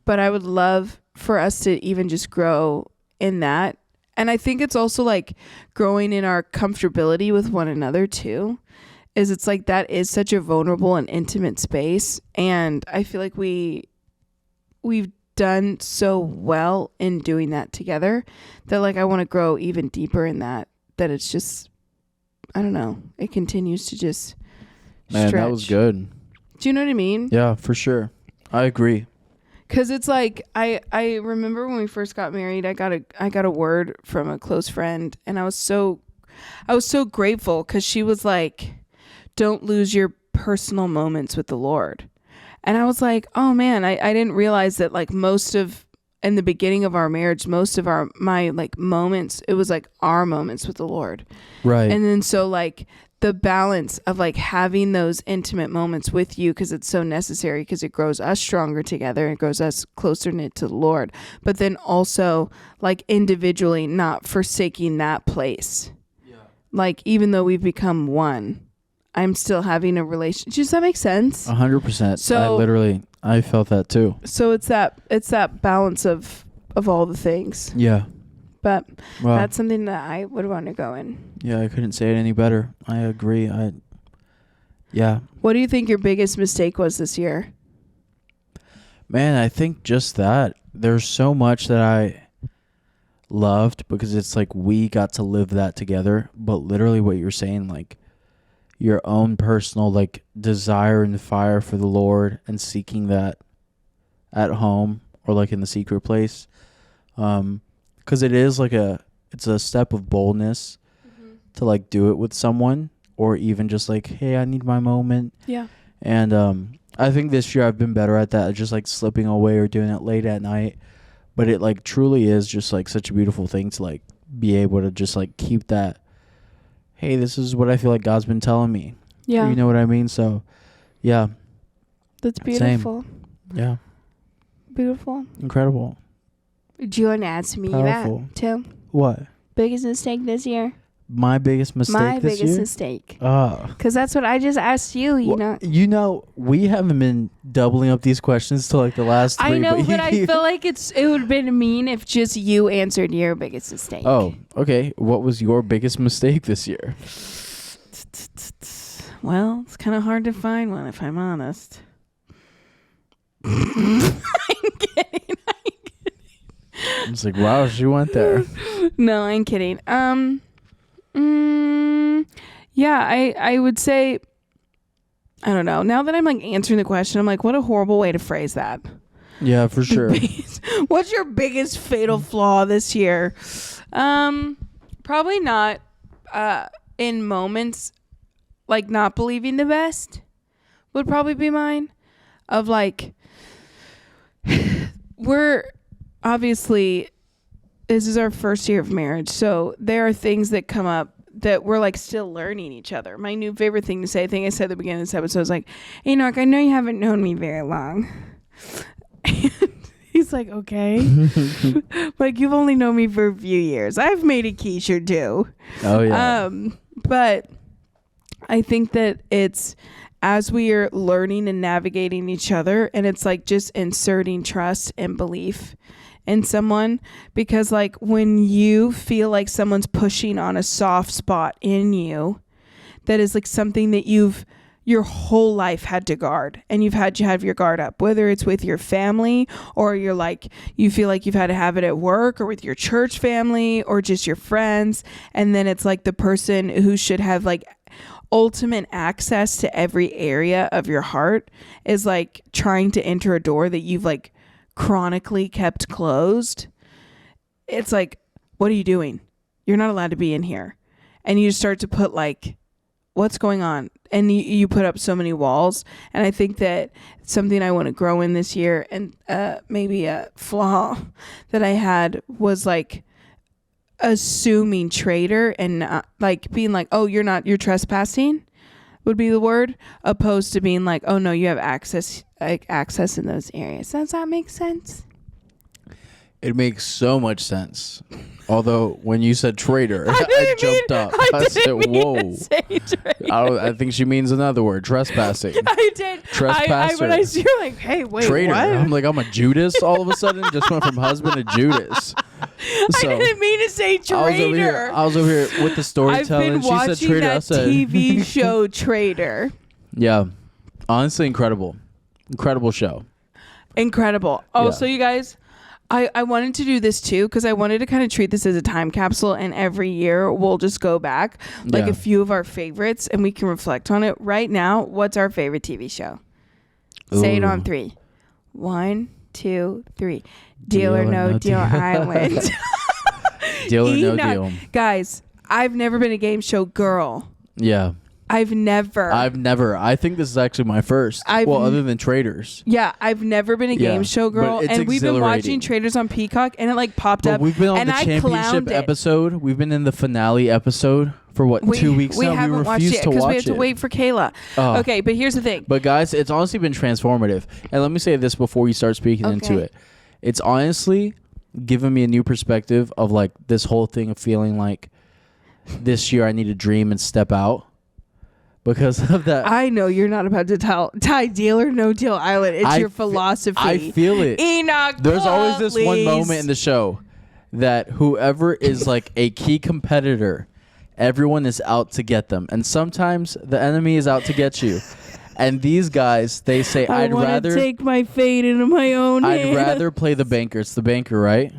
But I would love for us to even just grow in that. And I think it's also like growing in our comfortability with one another too. Is it's like that is such a vulnerable and intimate space. And I feel like we've done so well in doing that together that like I want to grow even deeper in that it's just I don't know, it continues to just Man, stretch. that was good. Do you know what I mean? Yeah, for sure. I agree. Cause it's like I remember when we first got married, I got a word from a close friend, and I was so grateful because she was like, "Don't lose your personal moments with the Lord," and I was like, "Oh man, I didn't realize that like in the beginning of our marriage, most of my like moments, it was like our moments with the Lord, Right?" And then so like the balance of like having those intimate moments with you because it's so necessary because it grows us stronger together. It grows us closer knit to the Lord. But then also like individually not forsaking that place. Yeah. Like even though we've become one, I'm still having a relationship. Does that make sense? 100%. So I felt that too. So it's that balance of all the things. Yeah. But that's something that I would want to go in. Yeah, I couldn't say it any better. I agree. Yeah. What do you think your biggest mistake was this year? Man, I think just that. There's so much that I loved because it's like we got to live that together. But literally what you're saying, like your own personal like desire and fire for the Lord and seeking that at home or like in the secret place. Because it is like it's a step of boldness to like do it with someone or even just like, hey, I need my moment. Yeah. And I think this year I've been better at that, just like slipping away or doing it late at night. But it like truly is just like such a beautiful thing to like be able to just like keep that, hey, this is what I feel like God's been telling me. Yeah. You know what I mean? So, yeah. That's beautiful. Same. Yeah. Beautiful. Incredible. Do you want to ask me Powerful. that too? What? Biggest mistake this year? My biggest mistake My this biggest year? mistake. Oh. Because that's what I just asked you, You know, we haven't been doubling up these questions till like the last 3. I know, but I feel like it would have been mean if just you answered your biggest mistake. Oh, okay. What was your biggest mistake this year? Well, it's kind of hard to find one, if I'm honest. I'm kidding. I was like, wow, she went there. No, I'm kidding. Yeah, I would say, I don't know. Now that I'm like answering the question, I'm like, what a horrible way to phrase that. Yeah, for sure. What's your biggest fatal flaw this year? Probably not in moments like not believing the best would probably be mine. Of like, we're obviously, this is our first year of marriage, so there are things that come up that we're like still learning each other. My new favorite thing to say, I think I said at the beginning of this episode, is like, Enoch, I know you haven't known me very long. He's like, okay. Like, you've only known me for a few years. I've made a quiche or two. Oh, yeah. But I think that it's as we are learning and navigating each other, and it's like just inserting trust and belief in someone, because like when you feel like someone's pushing on a soft spot in you, that is like something that you've your whole life had to guard, and you've had to have your guard up, whether it's with your family, or you're like, you feel like you've had to have it at work, or with your church family, or just your friends. And then it's like the person who should have like ultimate access to every area of your heart is like trying to enter a door that you've like chronically kept closed. It's like, what are you doing? You're not allowed to be in here. And you start to put like, what's going on? And you put up so many walls. And I think that something I want to grow in this year, and maybe a flaw that I had, was like assuming traitor and like being like, oh, you're trespassing would be the word, opposed to being like, oh no, you have access in those areas. Does that make sense? It makes so much sense. Although when you said traitor, I jumped up. I said, whoa. I think she means another word, trespassing. I did. Trespasser. When I see her, like, hey, wait, traitor. what? I'm like, I'm a Judas all of a sudden. Just went from husband to Judas. So, I didn't mean to say traitor. I was over here with the storytelling. I've been watching she said traitor. that I said, TV show Traitor. Yeah. Honestly, incredible. Incredible show. Incredible. Oh, Yeah. so you guys, I wanted to do this too, because I wanted to kind of treat this as a time capsule, and every year we'll just go back like a few of our favorites and we can reflect on it. Right now, what's our favorite TV show? Ooh. Say it on 3. 1, 2, 3. Deal or No Deal Island. Deal or No Enoch. Deal. Guys, I've never been a game show girl. Yeah. I've never. I think this is actually my first. Other than Traders. Yeah, I've never been a game show girl, and we've been watching Traders on Peacock, and it like popped up. We've been on the championship episode. We've been in the finale episode for 2 weeks now. We haven't watched it because we had to wait for Kayla. Okay, but here's the thing. But guys, it's honestly been transformative. And let me say this before you start speaking into it. It's honestly given me a new perspective of like this whole thing of feeling like this year I need to dream and step out. Because of that. I know you're not about to tie Deal or No Deal Island. It's your philosophy. I feel it. Enoch, there's always this one moment in the show that whoever is like a key competitor, everyone is out to get them. And sometimes the enemy is out to get you. And these guys, they say, I'd rather take my fate into my own hands. I'd rather play the banker. It's the banker, right?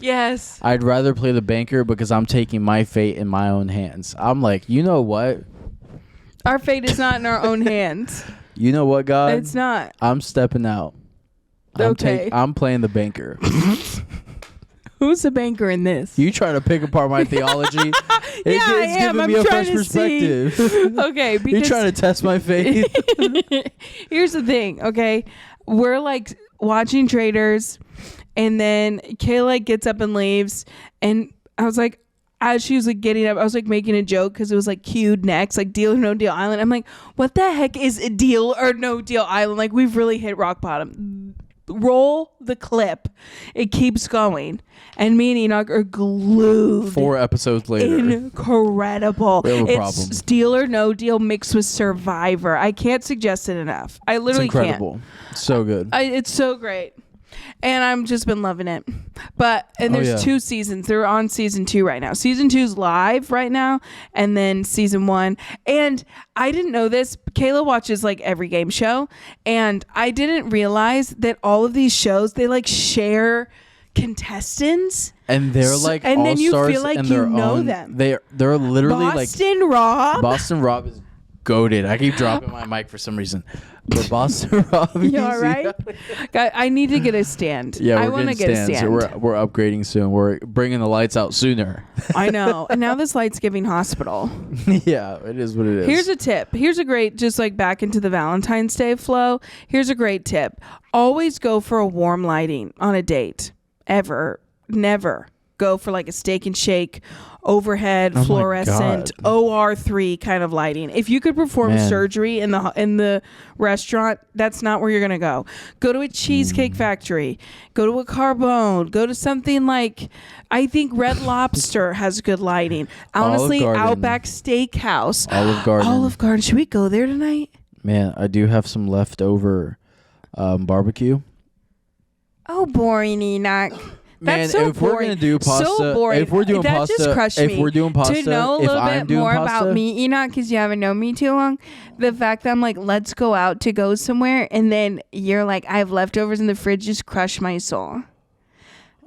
Yes. I'd rather play the banker because I'm taking my fate in my own hands. I'm like, you know what? Our fate is not in our own hands. You know what, God? It's not. I'm stepping out. I'm playing the banker. Who's the banker in this? You trying to pick apart my theology? It's giving me a fresh perspective. Okay. Because you're trying to test my faith. Here's the thing, okay? We're like watching Traders, and then Kayla gets up and leaves, and I was like, as she was like getting up, I was like making a joke because it was like cued next, like Deal or No Deal Island. I'm like, what the heck is a Deal or No Deal Island? Like, we've really hit rock bottom. roll the clip, it keeps going. And me and Enoch are glued. 4 episodes later. Incredible. We have a It's problem. Deal or No Deal mixed with Survivor. I can't suggest it enough. I literally It's incredible. So good. It's so great. And I've just been loving it. And there's 2 seasons. They're on season 2 right now. Season 2's live right now. And then season 1. And I didn't know this. Kayla watches like every game show. And I didn't realize that all of these shows, they like share contestants. And they're like and then you all-stars feel like in you their know own, them. They're literally Boston Rob. Boston Rob is goated. I keep dropping my mic for some reason. But Boston Rob. You all right? I need to get a stand. Yeah, I we're want to getting get a stands. stand. We're upgrading soon. We're bringing the lights out sooner. I know. And now this light's giving hospital. Yeah, it is what it is. Here's a tip. Here's a great, just like back into the Valentine's Day flow. Here's a great tip. Always go for a warm lighting on a date. Never go for like a steak and shake, overhead, fluorescent, OR3 kind of lighting. If you could perform surgery in the restaurant, that's not where you're gonna go. Go to a Cheesecake Factory. Go to a Carbone. Go to something like, I think Red Lobster has good lighting. Honestly, Outback Steakhouse. Olive Garden. Should we go there tonight? Man, I do have some leftover barbecue. Oh, boring, Enoch. That's so if boring. we're gonna do pasta, so boring. if we're doing that pasta, just crushed me. if we're doing pasta, to know a if little I'm bit doing more pasta, about me, Enoch, because you haven't known me too long, the fact that I'm like, let's go out to go somewhere, and then you're like, I have leftovers in the fridge, just crush my soul.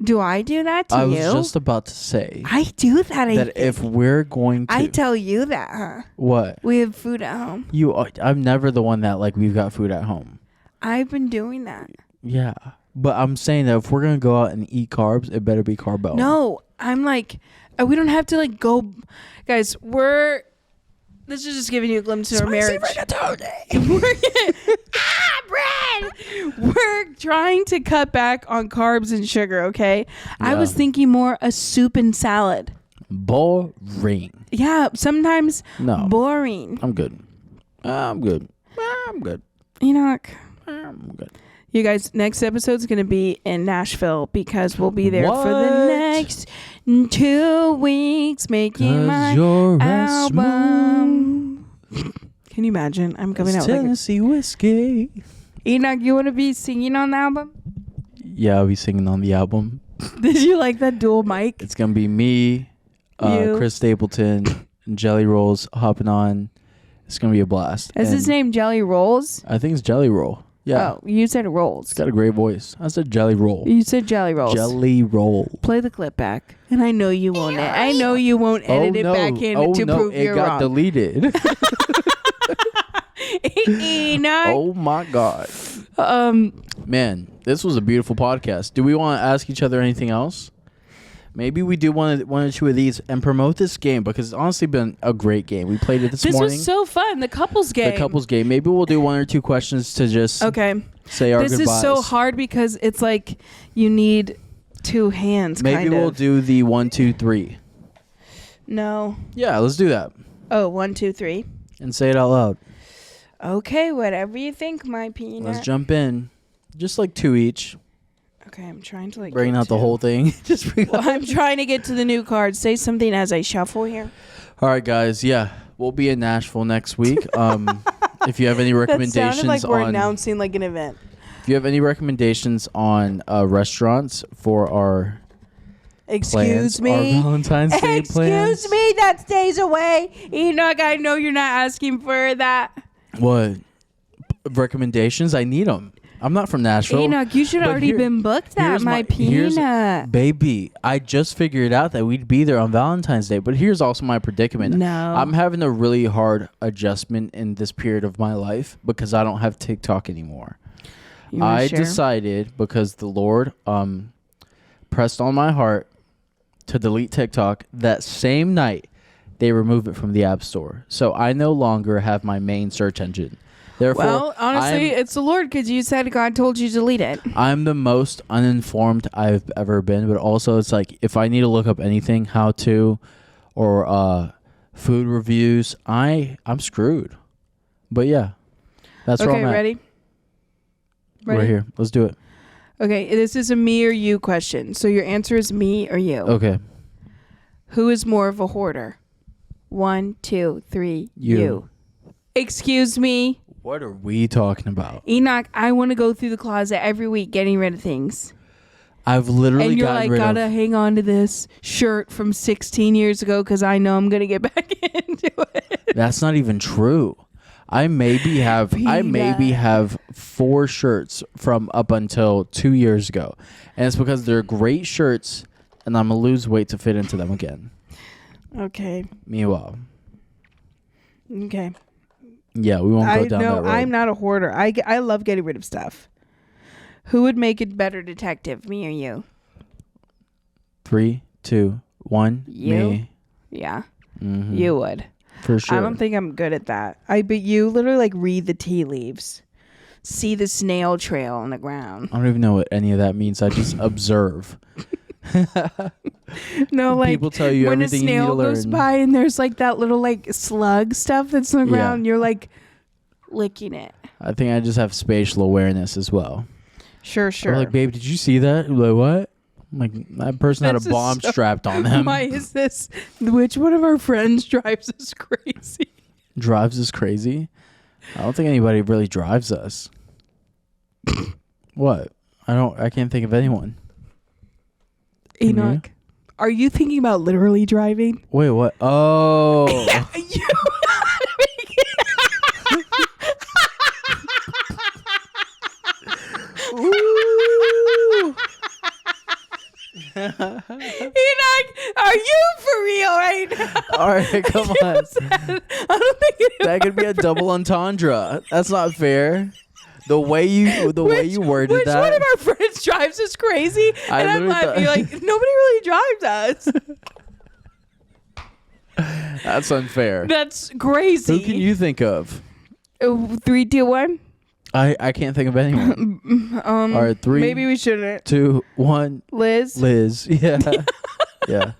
Do I do that to you? I was just about to say. I do that. That if we're going to, I tell you that, huh? What? We have food at home. I'm never the one that like we've got food at home. I've been doing that. Yeah. But I'm saying that if we're going to go out and eat carbs, it better be Carbone. No, I'm like, we don't have to like go. Guys, this is just giving you a glimpse of our marriage. Bread! We're trying to cut back on carbs and sugar, okay? Yeah. I was thinking more a soup and salad. Boring. Yeah, sometimes no. Boring. I'm good. I'm good. Enoch. I'm good. You guys, next episode's going to be in Nashville because we'll be there for the next 2 weeks making my album. Can you imagine? I'm coming out Tennessee whiskey. Enoch, you want to be singing on the album? Yeah, I'll be singing on the album. Did you like that dual mic? It's going to be me, Chris Stapleton, and Jelly Rolls hopping on. It's going to be a blast. Is his name Jelly Rolls? I think it's Jelly Roll. Yeah. Oh, you said Rolls. It's got a great voice. I said Jelly Roll. You said Jelly Rolls. Jelly Roll. Play the clip back. And I know you won't. I know you won't edit it back in to prove you're wrong. It got deleted. Enoch. Oh my God. Man, this was a beautiful podcast. Do we want to ask each other anything else? Maybe we do one or two of these and promote this game because it's honestly been a great game. We played it this morning. This was so fun. The couples game. Maybe we'll do 1 or 2 questions to just say our goodbyes. This is so hard because it's like you need 2 hands. Maybe we'll do the 1, 2, 3. No. Yeah, let's do that. Oh, 1, 2, 3. And say it out loud. Okay, whatever you think, my peanut. Let's jump in. Just like 2 each. Okay, I'm trying to bring out the whole thing. I'm trying to get to the new card. Say something as I shuffle here. All right, guys. Yeah, we'll be in Nashville next week. If you have any recommendations, that sounded like we're announcing like an event. If you have any recommendations on restaurants for our our Valentine's Day plans. Excuse me, that stays away. Enoch, I know you're not asking for that. What recommendations? I need them. I'm not from Nashville. Enoch, you should already been booked that, my peanut. Baby, I just figured out that we'd be there on Valentine's Day, but here's also my predicament. No. I'm having a really hard adjustment in this period of my life because I don't have TikTok anymore. I decided because the Lord pressed on my heart to delete TikTok that same night they removed it from the App Store. So I no longer have my main search engine. Therefore, well, honestly, it's the Lord because you said God told you to delete it. I'm the most uninformed I've ever been, but also it's like if I need to look up anything, how to, or food reviews, I'm screwed. But yeah, that's where I'm at. Ready? We're here. Let's do it. Okay, this is a me or you question. So your answer is me or you. Okay. Who is more of a hoarder? 1, 2, 3. You. Excuse me? What are we talking about? Enoch, I want to go through the closet every week getting rid of things. I've literally and you're gotten like, rid gotta of... hang on to this shirt from 16 years ago because I know I'm gonna get back into it. That's not even true. I maybe have 4 shirts from up until 2 years ago, and it's because they're great shirts, and I'm gonna lose weight to fit into them again. Okay. Meanwhile. Okay. Yeah, we won't go down that road. I'm not a hoarder. I love getting rid of stuff. Who would make a better detective, me or you? 3, 2, 1. You? Me. Yeah. Mm-hmm. You would. For sure. I don't think I'm good at that. But you literally like read the tea leaves. See the snail trail on the ground. I don't even know what any of that means. I just observe. No, like people tell you when a everything you need to snail goes learn. by and there's like that little like slug stuff that's on the ground, you're like licking it. I think I just have spatial awareness as well. Sure. I'm like, babe, did you see that? I'm like, what? I'm like, that person had a bomb strapped on them. Why is this? Which one of our friends drives us crazy? Drives us crazy? I don't think anybody really drives us. What? I can't think of anyone. Enoch, are you thinking about literally driving? Wait, what? Oh. Enoch, are you for real right now? All right, come on. I don't think that could be a double entendre. That's not fair. The way you worded which that. Which one of our friends drives us crazy? And I'm laughing like, nobody really drives us. That's unfair. That's crazy. Who can you think of? 3, 2, 1. I can't think of anyone. All right, 3. Maybe we shouldn't. 2, 1. Liz. Yeah. Yeah.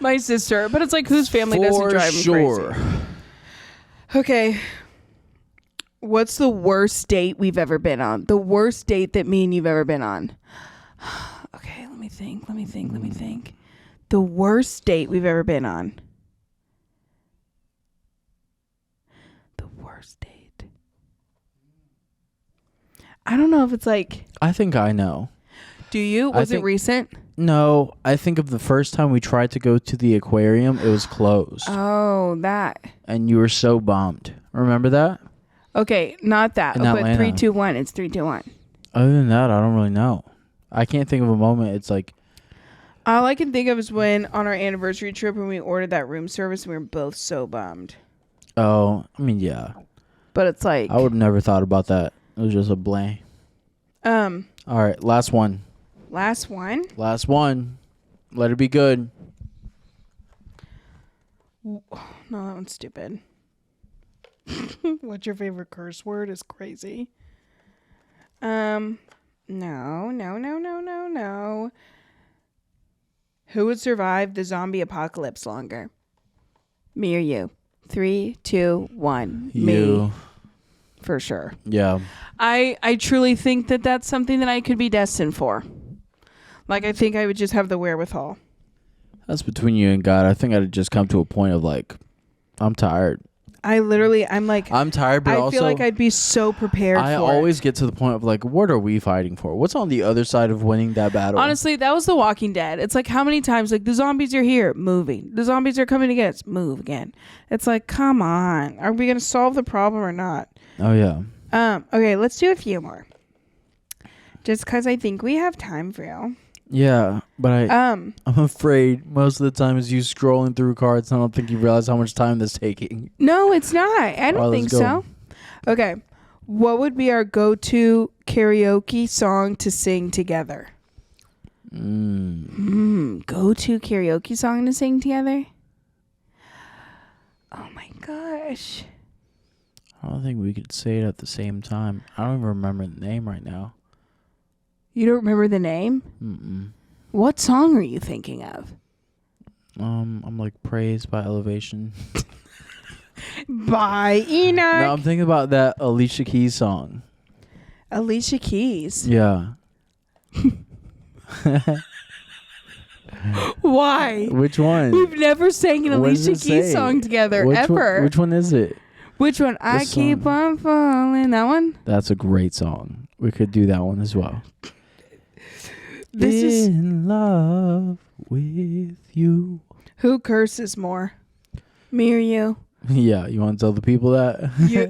My sister. But it's like whose family doesn't drive them sure. crazy? Okay. What's the worst date we've ever been on? The worst date that me and you've ever been on. Okay, let me think. The worst date we've ever been on. The worst date. I don't know if it's like... I think I know. Do you? Was it recent? No, I think of the first time we tried to go to the aquarium, it was closed. Oh, that. And you were so bummed. Remember that? Okay, not that. In but Atlanta. 3, 2, 1. It's 3, 2, 1. Other than that, I don't really know. I can't think of a moment. It's like... All I can think of is when on our anniversary trip when we ordered that room service and we were both so bummed. Oh, I mean, yeah. But it's like... I would have never thought about that. It was just a blank. All right, last one. Last one? Last one. Let it be good. No, that one's stupid. What's your favorite curse word is crazy. No. Who would survive the zombie apocalypse longer? Me or you? 3, 2, 1. You. Me. For sure. Yeah. I truly think that that's something that I could be destined for. Like, I think I would just have the wherewithal. That's between you and God. I think I'd just come to a point of like, I'm tired. I'm tired, but I feel like I'd be so prepared I always get to the point of like, what are we fighting for? What's on the other side of winning that battle? Honestly, that was The Walking Dead. It's like, how many times, like, the zombies are here, moving. The zombies are coming again, it's move again. It's like, come on. Are we going to solve the problem or not? Oh, yeah. Okay, let's do a few more. Just because I think we have time for you. Yeah, but I'm afraid most of the time is you scrolling through cards. I don't think you realize how much time that's taking. No, it's not. I don't think so. Okay. What would be our go-to karaoke song to sing together? Go-to karaoke song to sing together? Oh my gosh. I don't think we could say it at the same time. I don't even remember the name right now. You don't remember the name? Mm-mm. What song are you thinking of? I'm like Praised by Elevation. By Enoch. No, I'm thinking about that Alicia Keys song. Alicia Keys. Yeah. Why? Which one? We've never sang an What does Alicia it Keys say? song together, ever. Which one is it? Which one? I keep on falling. That one? That's a great song. We could do that one as well. This is in love with you. who curses more, me or you? Yeah, you want to tell the people that? You.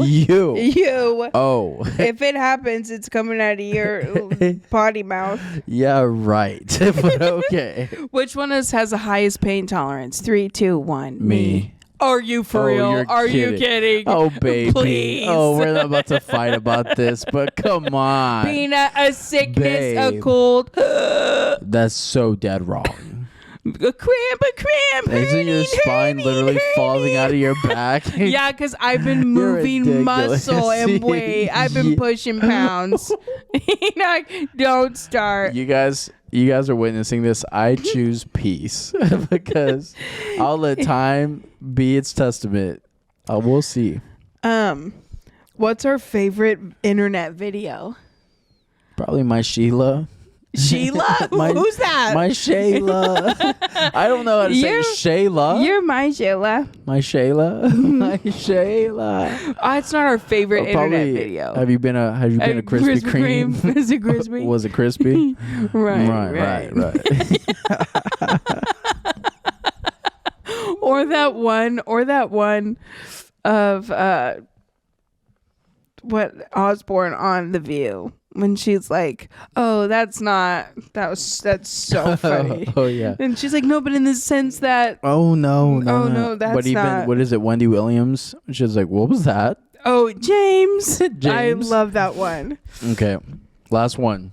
You. Oh. If it happens, it's coming out of your potty mouth. Yeah, right. But okay. Which one has the highest pain tolerance? 3, 2, 1. Me. Are you for real? You're Are you kidding. kidding? Oh, baby. Please. Oh, we're not about to fight about this, but come on. Peanut, a sickness, a Babe. cold. That's so dead wrong. A cramp. Isn't your spine literally falling out of your back? Yeah, because I've been moving ridiculous. muscle and weight. I've been pushing pounds. Enoch, don't start. You guys are witnessing this. I choose peace because I'll let time be its testament. We'll see. What's our favorite internet video? Probably my Sheila. Sheila? Who's that? My Shayla. I don't know how to say Shayla. You're my Sheila. My Shayla. My Shayla. It's not our favorite internet video. Have you been a Krispy Kreme? Is it crispy? Was it crispy? Right. Or that one of what Osborne on The View when she's like, "Oh, that's so funny." Oh yeah. And she's like, "No, but in the sense that." Oh no, that's but even not. what is it? Wendy Williams. She's like, "What was that?" Oh, James. James. I love that one. Okay, last one.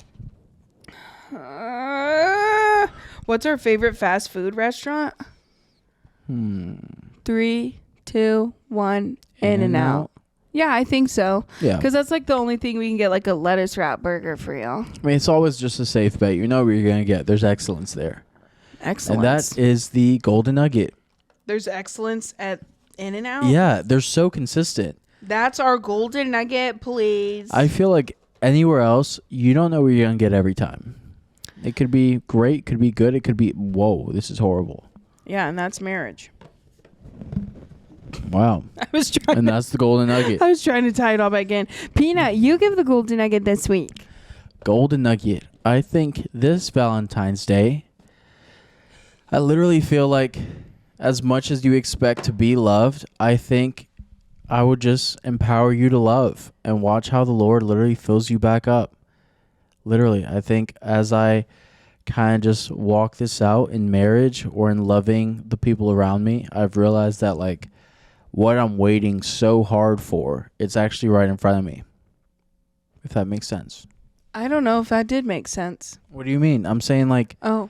What's our favorite fast food restaurant? 3, 2, 1. In-N-Out. Yeah, I think so. Yeah. Because that's like the only thing we can get, like a lettuce wrap burger for you. I mean, it's always just a safe bet. You know what you're gonna get. There's excellence there. Excellence. And that is the Golden Nugget. There's excellence at In-N-Out? Yeah, they're so consistent. That's our Golden Nugget, please. I feel like anywhere else, you don't know what you're gonna get every time. It could be great, could be good, it could be, whoa, this is horrible. Yeah, and that's marriage. Wow. And that's the Golden Nugget. I was trying to tie it all back in. Peanut, you give the Golden Nugget this week. Golden Nugget. I think this Valentine's Day, I literally feel like as much as you expect to be loved, I think I would just empower you to love and watch how the Lord literally fills you back up. Literally, I think as I kind of just walk this out in marriage or in loving the people around me, I've realized that like what I'm waiting so hard for, it's actually right in front of me. If that makes sense. I don't know if that did make sense. What do you mean? I'm saying like, Oh.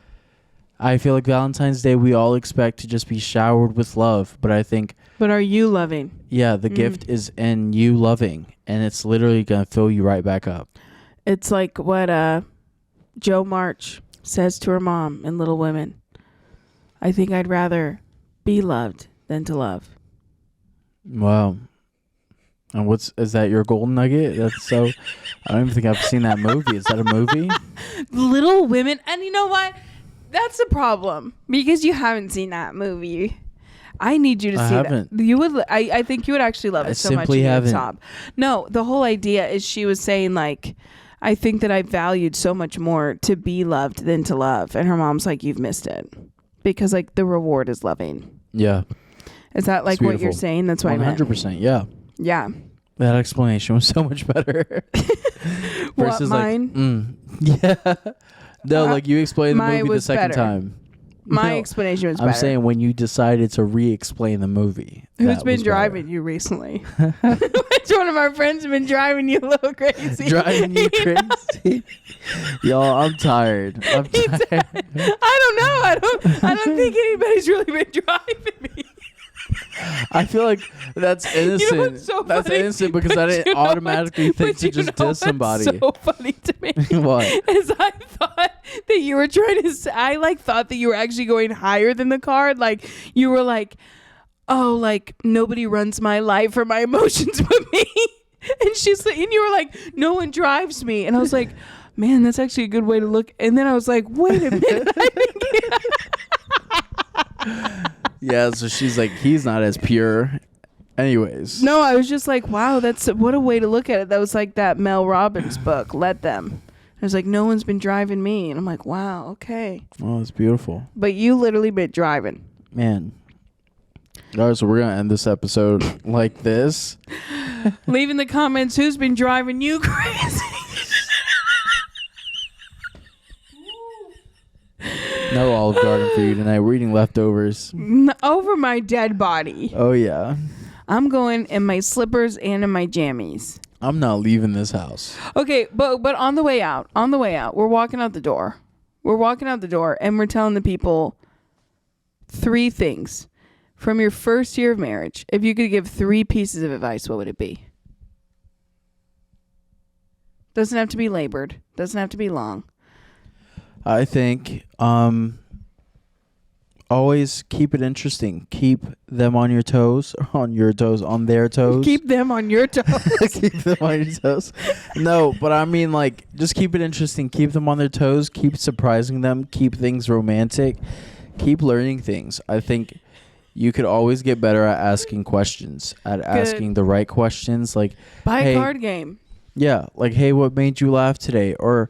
I feel like Valentine's Day, we all expect to just be showered with love. But I think... But are you loving? Yeah, the gift is in you loving. And it's literally going to fill you right back up. It's like what Jo March says to her mom in Little Women. I think I'd rather be loved than to love. Wow. And is that your Golden Nugget? That's so... I don't even think I've seen that movie. Is that a movie? Little Women. And you know what? That's the problem. Because you haven't seen that movie. I need you to see haven't. that. You would. I think you would actually love it so much. Simply haven't. Sob. No, the whole idea is she was saying like, I think that I valued so much more to be loved than to love. And her mom's like, you've missed it. Because like the reward is loving. Yeah. Is that like what you're saying? That's what I meant. 100%, yeah. Yeah. That explanation was so much better. What, mine? Yeah. No, like you explained the movie the second better. time. My explanation was better. I'm saying when you decided to re-explain the movie. Who's been driving you recently? Which one of our friends has been driving you a little crazy? Driving you crazy? Y'all, I'm tired. I don't know. I don't think anybody's really been driving me. I feel like that's innocent. You know what's so that's funny? innocent because I didn't automatically think to just diss somebody. So funny to me. What? Is I thought that you were trying to say, I like thought that you were actually going higher than the card. Like you were like, oh, like nobody runs my life or my emotions but me. And she's like, and you were like, no one drives me. And I was like, man, that's actually a good way to look. And then I was like, wait a minute. Yeah, so she's like, he's not as pure. Anyways. No, I was just like, wow, what a way to look at it. That was like that Mel Robbins book, Let Them. I was like, no one's been driving me. And I'm like, wow, okay. Oh, it's beautiful. But you literally been driving. Man. All right, so we're going to end this episode like this. Leave in the comments who's been driving you crazy. No Olive Garden for you tonight. We're eating leftovers. Over my dead body. Oh, yeah. I'm going in my slippers and in my jammies. I'm not leaving this house. Okay, but on the way out, we're walking out the door. And we're telling the people 3 things from your first year of marriage. If you could give 3 pieces of advice, what would it be? Doesn't have to be labored. Doesn't have to be long. I think always keep it interesting. Keep them on their toes. Keep them on your toes. Keep them on your toes. No, but I mean, like, just keep it interesting. Keep them on their toes. Keep surprising them. Keep things romantic. Keep learning things. I think you could always get better at asking questions, asking the right questions. Like, buy a card game. Yeah, like, hey, what made you laugh today? Or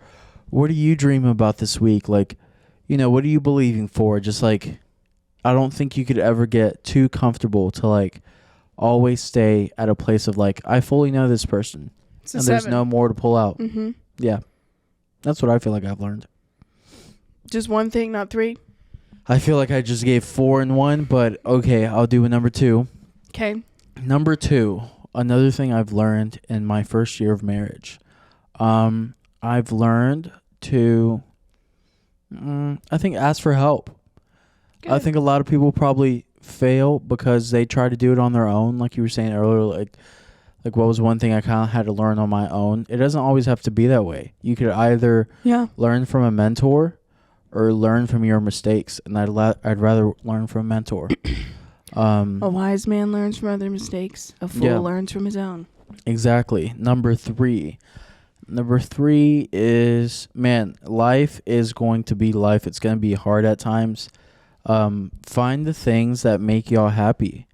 what are you dreaming about this week? Like, what are you believing for? Just like, I don't think you could ever get too comfortable to like always stay at a place of like, I fully know this person and there's no more to pull out. Mm-hmm. Yeah. That's what I feel like I've learned. Just one thing, not 3? I feel like I just gave 4 in 1, but okay, I'll do a number 2. Okay. Number 2, another thing I've learned in my first year of marriage. I've learned to, I think, ask for help. Good. I think a lot of people probably fail because they try to do it on their own. Like you were saying earlier, like what was one thing I kind of had to learn on my own? It doesn't always have to be that way. You could either learn from a mentor or learn from your mistakes. And I'd rather learn from a mentor. A wise man learns from other mistakes. A fool learns from his own. Exactly. Number 3 is, man, life is going to be life. It's going to be hard at times. Find the things that make y'all happy.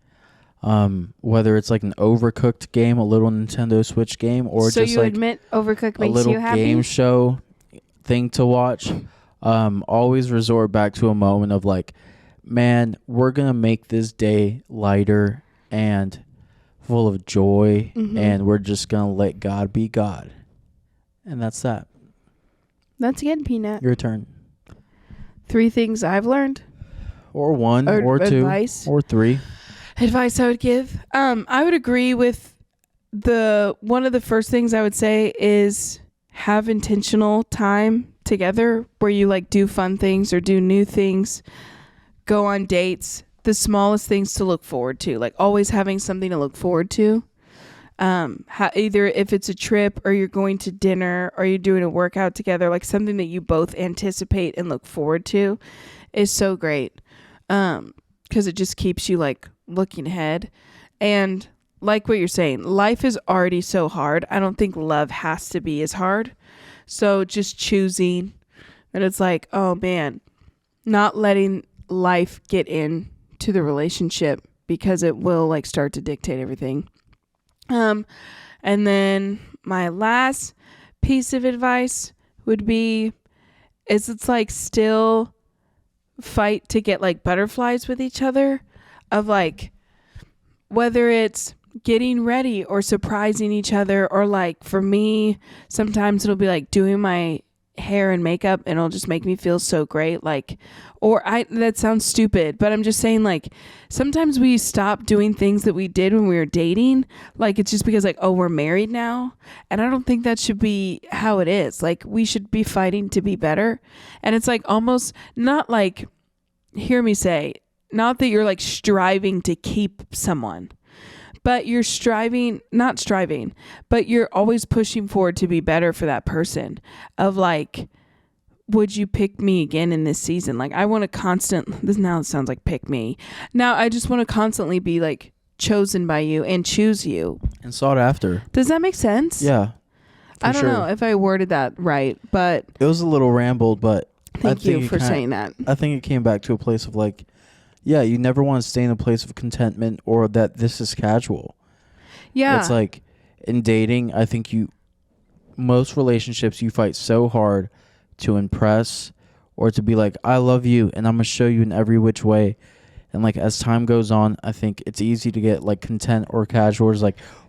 Whether it's like an Overcooked game, a little Nintendo Switch game, or so just you like admit Overcooked makes little you happy? game show thing to watch. Always resort back to a moment of like, man, we're going to make this day lighter and full of joy, and we're just going to let God be God. And that's that. That's good, Peanut. Your turn. 3 things I've learned. Or 1, or 2, advice. or 3. Advice I would give. I would agree with one of the first things I would say is have intentional time together where you like do fun things or do new things, go on dates, the smallest things to look forward to, like always having something to look forward to. Either if it's a trip or you're going to dinner or you're doing a workout together, like something that you both anticipate and look forward to is so great. 'Cause it just keeps you like looking ahead. And like what you're saying, life is already so hard. I don't think love has to be as hard. So just choosing, and it's like, oh man, not letting life get into the relationship because it will like start to dictate everything. And then my last piece of advice would be it's like still fight to get like butterflies with each other, of like whether it's getting ready or surprising each other, or like for me sometimes it'll be like doing my hair and makeup and it'll just make me feel so great, like, or that sounds stupid, but I'm just saying, like, sometimes we stop doing things that we did when we were dating, like it's just because like, oh, we're married now, and I don't think that should be how it is. Like, we should be fighting to be better. And it's like almost not like, hear me say, not that you're like striving to keep someone, but you're not striving, but you're always pushing forward to be better for that person, of like, would you pick me again in this season? Like, I want to this now sounds like pick me. Now I just want to constantly be like chosen by you and choose you. And sought after. Does that make sense? Yeah. I don't know if I worded that right, but it was a little rambled, but thank you for saying that. I think it came back to a place of like, yeah, you never want to stay in a place of contentment or that this is casual. Yeah. It's like in dating, I think most relationships, you fight so hard to impress or to be like, I love you and I'm going to show you in every which way. And like as time goes on, I think it's easy to get like content or casual,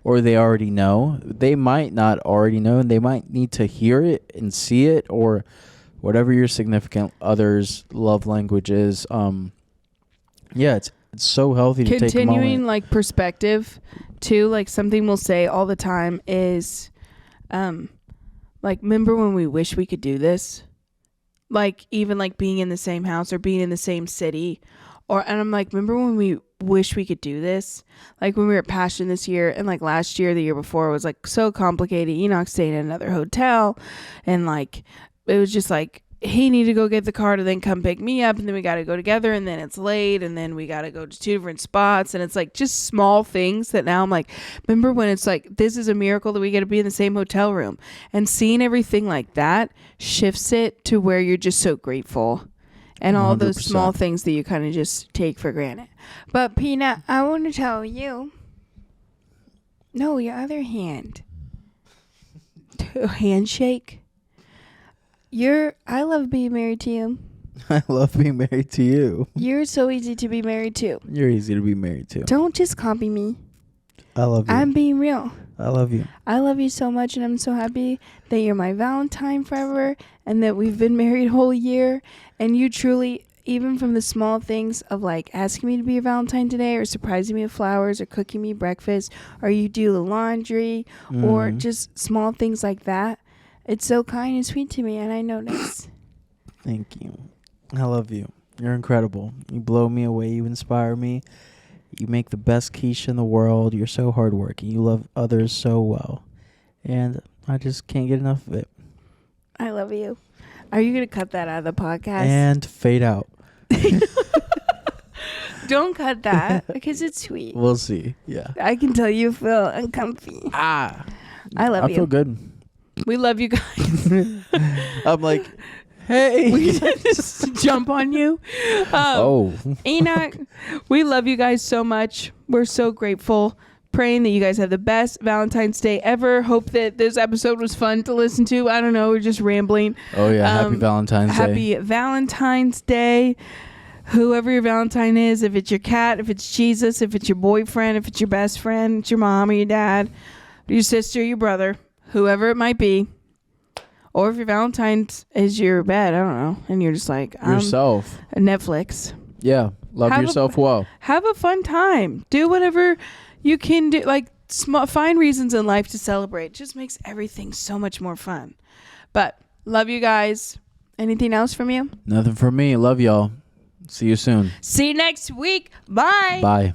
or they already know. They might not already know, and they might need to hear it and see it, or whatever your significant other's love language is. Yeah, it's so healthy to take a moment. Continuing like perspective too, like something we'll say all the time is like, remember when we wish we could do this? Like even like being in the same house or being in the same city. And I'm like, remember when we wish we could do this? Like when we were at Passion this year, and like last year, the year before, it was like so complicated. Enoch stayed in another hotel, and like it was just like he needed to go get the car to then come pick me up, and then we got to go together, and then it's late, and then we got to go to 2 different spots, and it's like just small things that now I'm like, remember when it's like, this is a miracle that we get to be in the same hotel room, and seeing everything like that shifts it to where you're just so grateful. And all 100%. Those small things that you kind of just take for granted. But Peanut, I want to tell you. No, your other hand. Handshake. I love being married to you. I love being married to you. You're so easy to be married to. You're easy to be married to. Don't just copy me. I love you. I'm being real. I love you. I love you so much, and I'm so happy that you're my Valentine forever, and that we've been married a whole year, and you truly, even from the small things of like asking me to be your Valentine today, or surprising me with flowers, or cooking me breakfast, or you do the laundry, or just small things like that. It's so kind and sweet to me, and I notice. Thank you. I love you. You're incredible. You blow me away. You inspire me. You make the best quiche in the world. You're so hardworking. You love others so well. And I just can't get enough of it. I love you. Are you going to cut that out of the podcast? And fade out. Don't cut that because it's sweet. We'll see. Yeah. I can tell you feel uncomfy. I love you. I feel good. We love you guys. I'm like, hey. We just jump on you. Enoch, we love you guys so much. We're so grateful. Praying that you guys have the best Valentine's Day ever. Hope that this episode was fun to listen to. I don't know. We're just rambling. Oh, yeah. Happy Valentine's Day. Happy Valentine's Day. Whoever your Valentine is, if it's your cat, if it's Jesus, if it's your boyfriend, if it's your best friend, it's your mom or your dad, your sister, your brother, whoever it might be. Or if your Valentine's is your bed, I don't know, and you're just like, yourself. Netflix. Yeah. Love yourself well. Have a fun time. Do whatever you can do. Like, find reasons in life to celebrate. It just makes everything so much more fun. But love you guys. Anything else from you? Nothing from me. Love y'all. See you soon. See you next week. Bye. Bye.